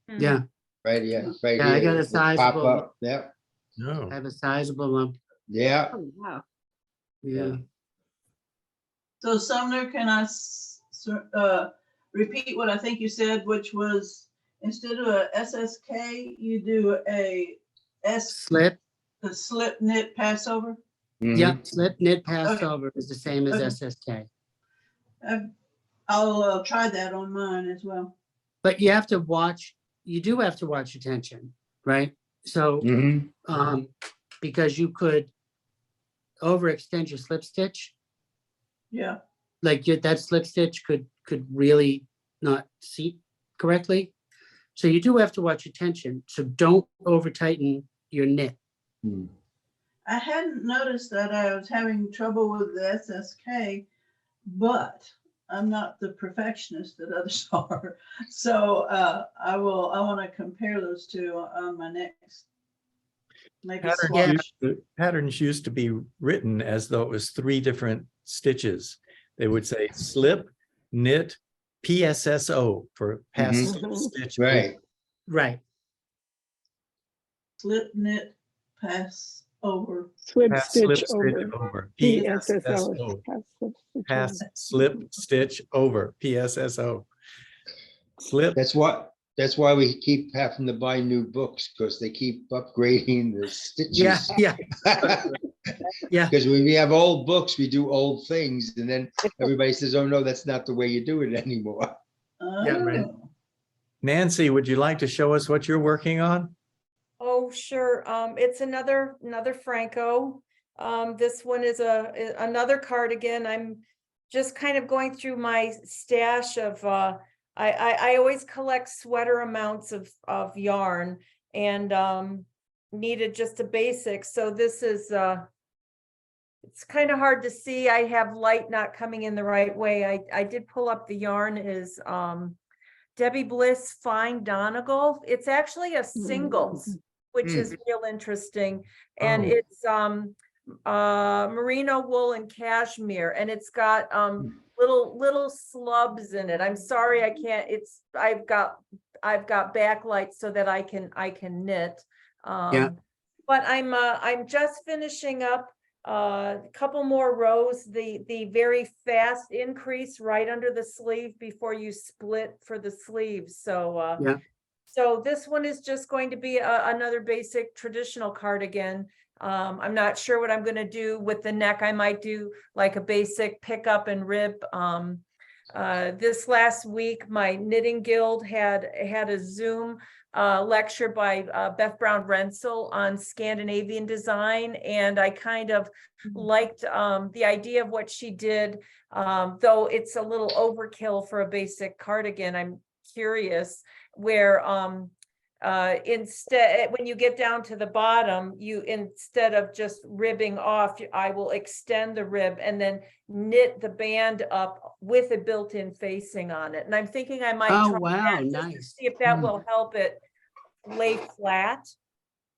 yeah, Right here, right Yeah, I here. got a It pop sizable- up. Yeah, I No. have a sizable lump. yeah. Oh, wow. Yeah. So Sumner, can I repeat what I think you said, which was instead of a SSK, you do a Slip, slip knit passover? Mhm. yeah, slip knit passed Okay. over is the same as Okay. SSK. I'll try that on mine as well. But you have to watch, you do have to watch your tension, right? So, Mhm. because you could overextend your slip stitch, Yeah. like that slip stitch could really not seat correctly. So you do have to watch your tension. So don't over tighten your knit. Mm. I hadn't noticed that I was having trouble with the SSK, but I'm not the perfectionist that others are. So I want to compare those two on my next. Make a swatch. Patterns used to be written as though it was 3 different stitches. They would say slip, knit, PSSO for pass slip Mhm. stitch. Right. Right. Slip, knit, pass over. Slip Pass stitch slip over. stitch over. PSSO. PSSO. Pass Pass slip slip stitch over. stitch over. PSSO. Slip. That's why we keep having to buy new books, because they keep upgrading the Yeah, stitches. yeah, yeah. Because when we have old books, we do old things, and then everybody says, oh, no, that's not the way you do it anymore. Yeah, right. Oh. Nancy, would you like to show us what you're working on? Oh, sure. It's another Phrancko. This one is another cardigan. I'm just kind of going through my stash of, I always collect sweater amounts of yarn, and needed just a basic. So this is, it's kind of hard to see. I have light not coming in the right way. I did pull up the yarn is, Debbie Bliss Fine Donegal. It's actually a singles, which is real interesting. And Oh. it's merino wool and cashmere, and it's got little slubs in it. I'm sorry, I can't, I've got backlight so that I can knit. Yeah. But I'm just finishing up a couple more rows, the very fast increase right under the sleeve before you split for the sleeves. So Yeah. so this one is just going to be another basic traditional cardigan. I'm not sure what I'm going to do with the neck. I might do like a basic pickup and rib. This last week, my knitting guild had a Zoom lecture by Beth Brown Rensel on Scandinavian design, and I kind of liked the idea of what she did, though it's a little overkill for a basic cardigan. I'm curious where instead, when you get down to the bottom, you, instead of just ribbing off, I will extend the rib and then knit the band up with a built-in facing on it. And I'm thinking I might Oh, try wow, that just to nice. see if that Hmm. will help it lay flat.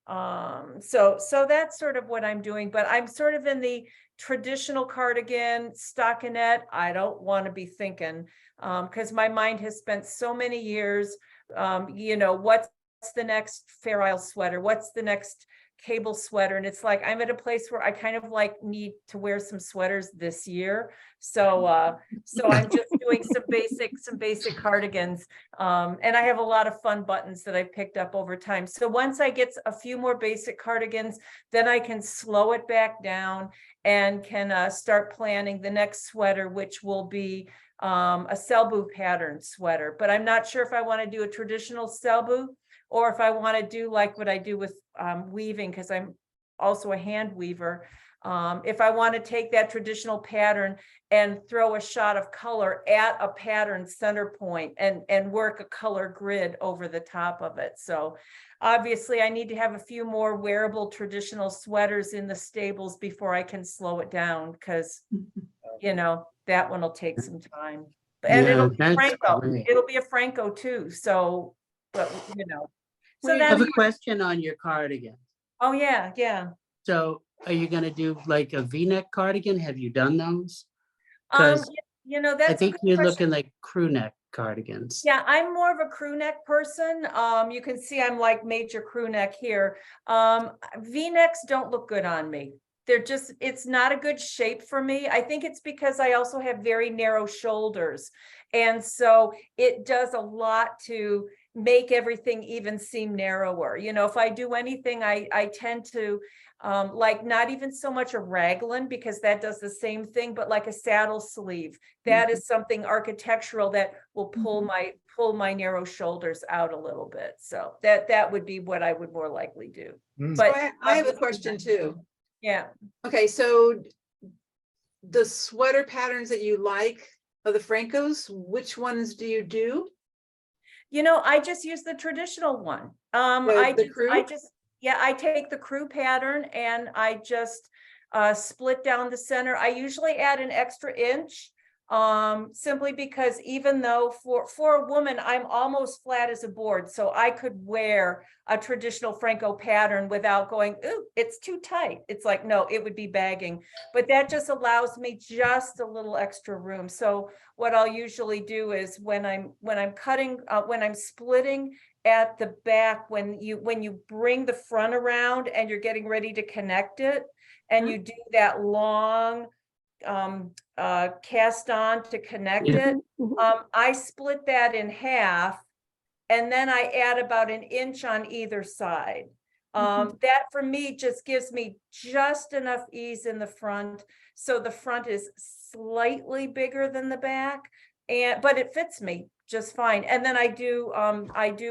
So that's sort of what I'm doing, but I'm sort of in the traditional cardigan stockinette. I don't want to be thinking, because my mind has spent so many years, what's the next Fair Isle sweater? What's the next cable sweater? And it's like, I'm at a place where I kind of like need to wear some sweaters this year. So I'm just doing some basic cardigans. And I have a lot of fun buttons that I picked up over time. So once I get a few more basic cardigans, then I can slow it back down and can start planning the next sweater, which will be a Selbu pattern sweater. But I'm not sure if I want to do a traditional Selbu or if I want to do like what I do with weaving, because I'm also a hand weaver. If I want to take that traditional pattern and throw a shot of color at a pattern center point and work a color grid over the top of it. So obviously I need to have a few more wearable traditional sweaters in the stables before I can slow it down, because that one will take some time. And Yeah, it'll be that's Phrancko. great. It'll be a Phrancko too. So, but so I that's, have a question on your cardigan. oh yeah. So are you gonna do like a V-neck cardigan? Have you done those? Um, 'Cause that's I a think good you're question. looking like crew neck cardigans. Yeah, I'm more of a crew neck person. You can see I'm like major crew neck here. V-necks don't look good on me. It's not a good shape for me. I think it's because I also have very narrow shoulders. And so it does a lot to make everything even seem narrower. If I do anything, I tend to like not even so much a raglan, because that does the same thing, but like a saddle sleeve. That is something architectural that will pull my narrow shoulders out a little bit. So that would be what I would more likely do. Hmm. So But I have a question too. yeah. Okay, so the sweater patterns that you like of the Phrankkos, which ones do you do? I just use the traditional one. The crew? I take the crew pattern and I just split down the center. I usually add an extra inch simply because even though for a woman, I'm almost flat as a board, so I could wear a traditional Phrancko pattern without going, ooh, it's too tight. It's like, no, it would be bagging, but that just allows me just a little extra room. So what I'll usually do is when I'm cutting, when I'm splitting at the back, when you bring the front around and you're getting ready to connect it, and you do that long cast on to connect it, I split that in half, and then I add about an inch on either side. That for me just gives me just enough ease in the front, so the front is slightly bigger than the back, but it fits me just fine. And then I do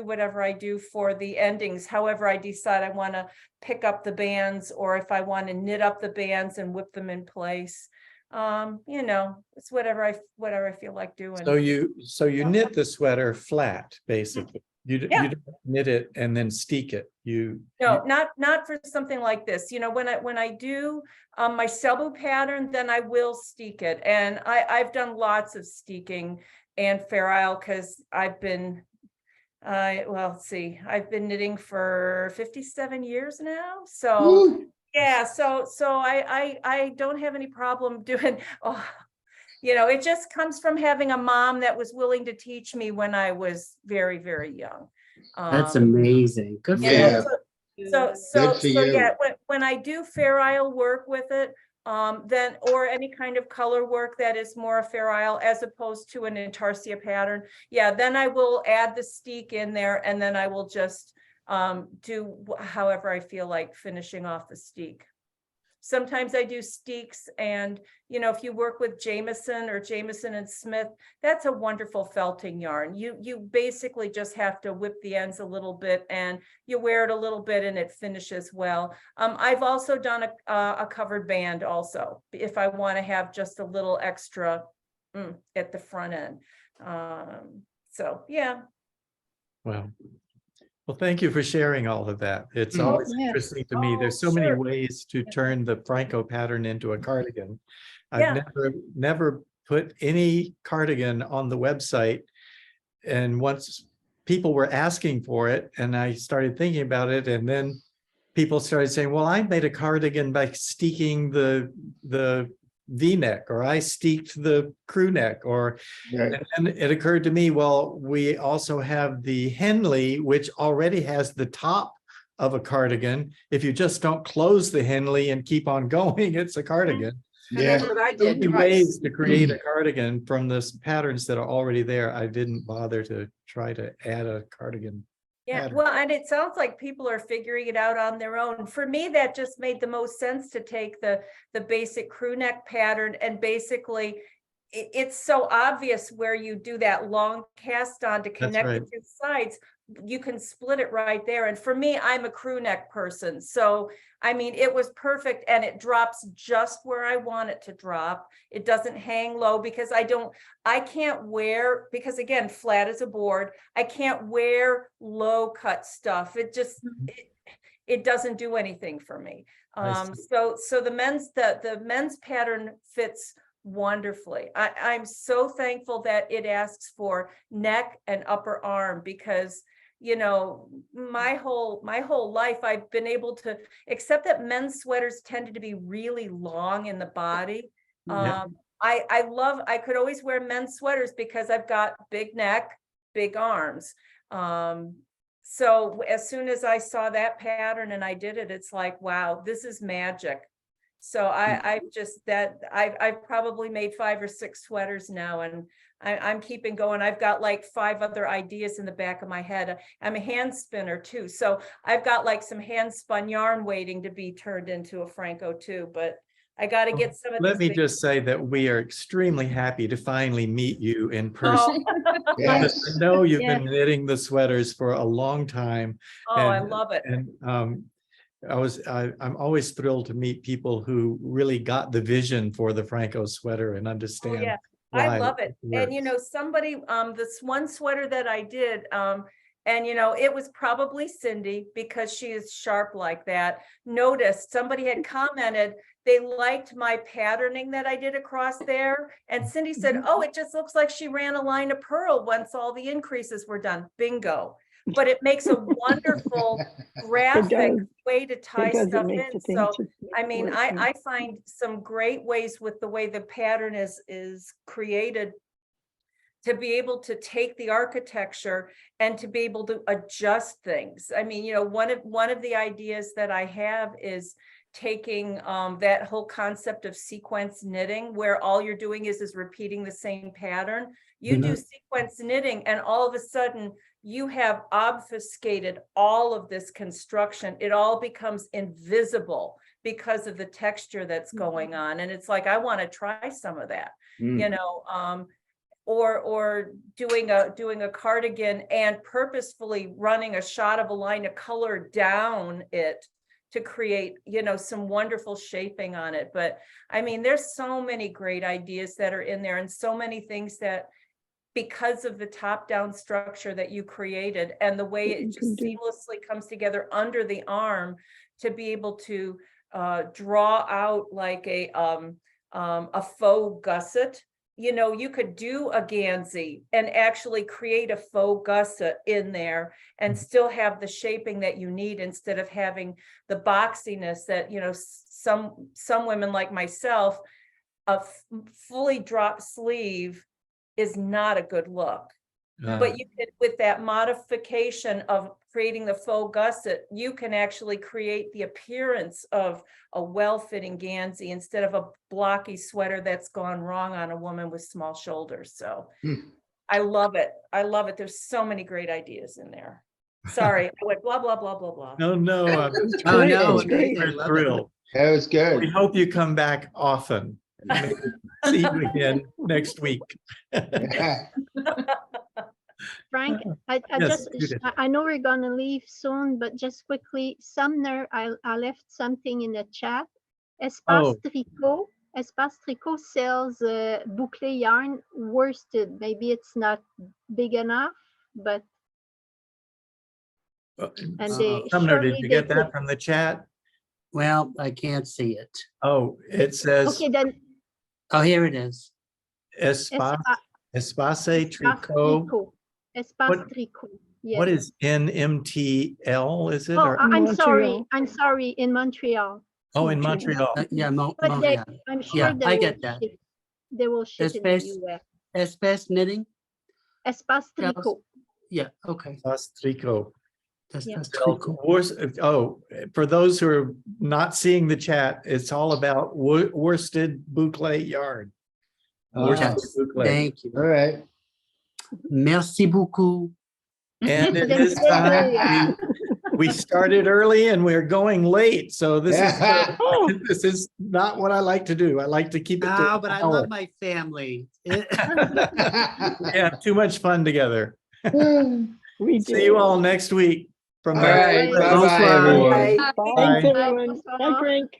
whatever I do for the endings, however I decide I want to pick up the bands, or if I want to knit up the bands and whip them in place. You know, it's whatever I feel like doing. So you knit the sweater flat, basically. You Yeah. don't knit it and then steek it. No, not for something like this. You know, when I do my Cebu pattern, then I will steek it. And I've done lots of steeking and Fair Isle, because I've been well, let's see, I've been knitting for 57 years now. So Woo. yeah, so I don't have any problem doing, oh, you know, it just comes from having a mom that was willing to teach me when I was very, very young. That's amazing. Good for Yeah. you. So Good for yeah, you. when I do Fair Isle work with it, then, or any kind of color work that is more a Fair Isle as opposed to an Intarsia pattern, yeah, then I will add the steek in there, and then I will just do however I feel like finishing off the steek. Sometimes I do steeks, and you know, if you work with Jameson or Jameson and Smith, that's a wonderful felting yarn. You basically just have to whip the ends a little bit, and you wear it a little bit, and it finishes well. I've also done a covered band also, if I want to have just a little extra at the front end. So yeah. Well, thank you for sharing all of that. It's Mm. always Yeah. interesting to me. Oh, There's so many sure. ways to turn the Phrancko pattern into a cardigan. Yeah. I've never put any cardigan on the website. And once people were asking for it, and I started thinking about it, and then people started saying, well, I made a cardigan by steeking the V-neck, or I steeked the crew neck, or Right. and it occurred to me, well, we also have the Henley, which already has the top of a cardigan. If you just don't close the Henley and keep on going, it's a cardigan. And that's Yeah. what I So did many twice. ways to create a cardigan from the patterns that are already there. I didn't bother to try to add a cardigan. Yeah, pattern. well, and it sounds like people are figuring it out on their own. For me, that just made the most sense to take the basic crew neck pattern, and basically it's so obvious where you do that long cast on to connect right. the two sides. You can split it right there. And for me, I'm a crew neck person. So, I mean, it was perfect, and it drops just where I want it to drop. It doesn't hang low, because I can't wear, because again, flat as a board, I can't wear low cut stuff. It just, it doesn't do anything for me. I So the men's pattern fits wonderfully. I'm so thankful that it asks for neck and upper arm, because you know, my whole life I've been able to, except that men's sweaters tended to be really long in the body. Yeah. I could always wear men's sweaters because I've got big neck, big arms. So as soon as I saw that pattern and I did it, it's like, wow, this is magic. So I've probably made 5 or 6 sweaters now, and I'm keeping going. I've got like 5 other ideas in the back of my head. I'm a hand spinner too. So I've got like some hand spun yarn waiting to be turned into a Phrancko too, but I got to get some of Let these me big- just say that we are extremely happy to finally meet you in person. Oh, Yes. I know you've Yeah. been knitting the sweaters for a long time. I and- love it. And I'm always thrilled to meet people who really got the vision for the Phrancko sweater and Oh, understand yeah. why I love it. And you works. know, somebody, this one sweater that I did, And it was probably Cindy, because she is sharp like that, noticed somebody had commented they liked my patterning that I did across there. And Cindy said, oh, it just looks like she ran a line of purl once all the increases were done. Bingo. But it makes a wonderful graphic does. way to tie It does, it stuff makes in. the thing So just I mean, work, I find some great ways with the way the pattern is created to be able to take the architecture and to be able to adjust things. I mean, one of the ideas that I have is taking that whole concept of sequence knitting, where all you're doing is repeating the same pattern. You do sequence knitting, and all of a sudden you have obfuscated all of this construction. It all becomes invisible because of the texture that's going on. And it's like, I want to try some of that, or doing a cardigan and purposefully running a shot of a line of color down it to create, some wonderful shaping on it. But I mean, there's so many great ideas that are in there, and so many things that, because of the top-down structure that you created and the way it just seamlessly comes together under the arm, to be able to draw out like a faux gusset. You could do a Gansey and actually create a faux gusset in there and still have the shaping that you need, instead of having the boxiness that, some women like myself, a fully dropped sleeve is not a good look. But you can, with that modification of creating the faux gusset, you can actually create the appearance of a well-fitting Gansey instead of a blocky sweater that's gone wrong on a woman with small shoulders. So I love it. I love it. There's so many great ideas in there. Sorry, I went blah, blah, blah, blah, blah. No, Oh, no, It's great. I we're love it. thrilled. That was We good. hope you come back often. Maybe see you again next week. Frank, I Yes, just, Judith. I know we're gonna leave soon, but just quickly, Sumner, I left something in the chat. Oh. Espace Tricot sells boucle yarn worsted. Maybe it's not big enough, but, and they. Sumner, did surely you they get that could- from the chat? Well, I can't see it. Oh, it says Okay, then. Oh, here it is. Espace Espace Tricot. Espace What- Tricot. What Yes. is NMTL? Is it? Oh, Or- I'm sorry. Montreal. I'm sorry. In Montreal. Oh, in Montreal. Yeah, But they, yeah. I'm sure Yeah, they I will get that. ship. They will ship in the Espace- US. Espace knitting? Espace Yes. Tricot. Yeah, okay. Espace Tricot. Yeah. That's For those who are not seeing the chat, it's all about worsted boucle yarn. Worsted Yes, boucle. thank you. All right. Merci beaucoup. And it Then is today, time. We started early and we're going late, so this is Oh. this is not what I like to do. I like to keep it to No, an but I hour. love my family. We have too much fun together. We do. See you all next week from All the right. Bye. Bye-bye, everyone. Thanks, Bye. everyone. Bye, Frank.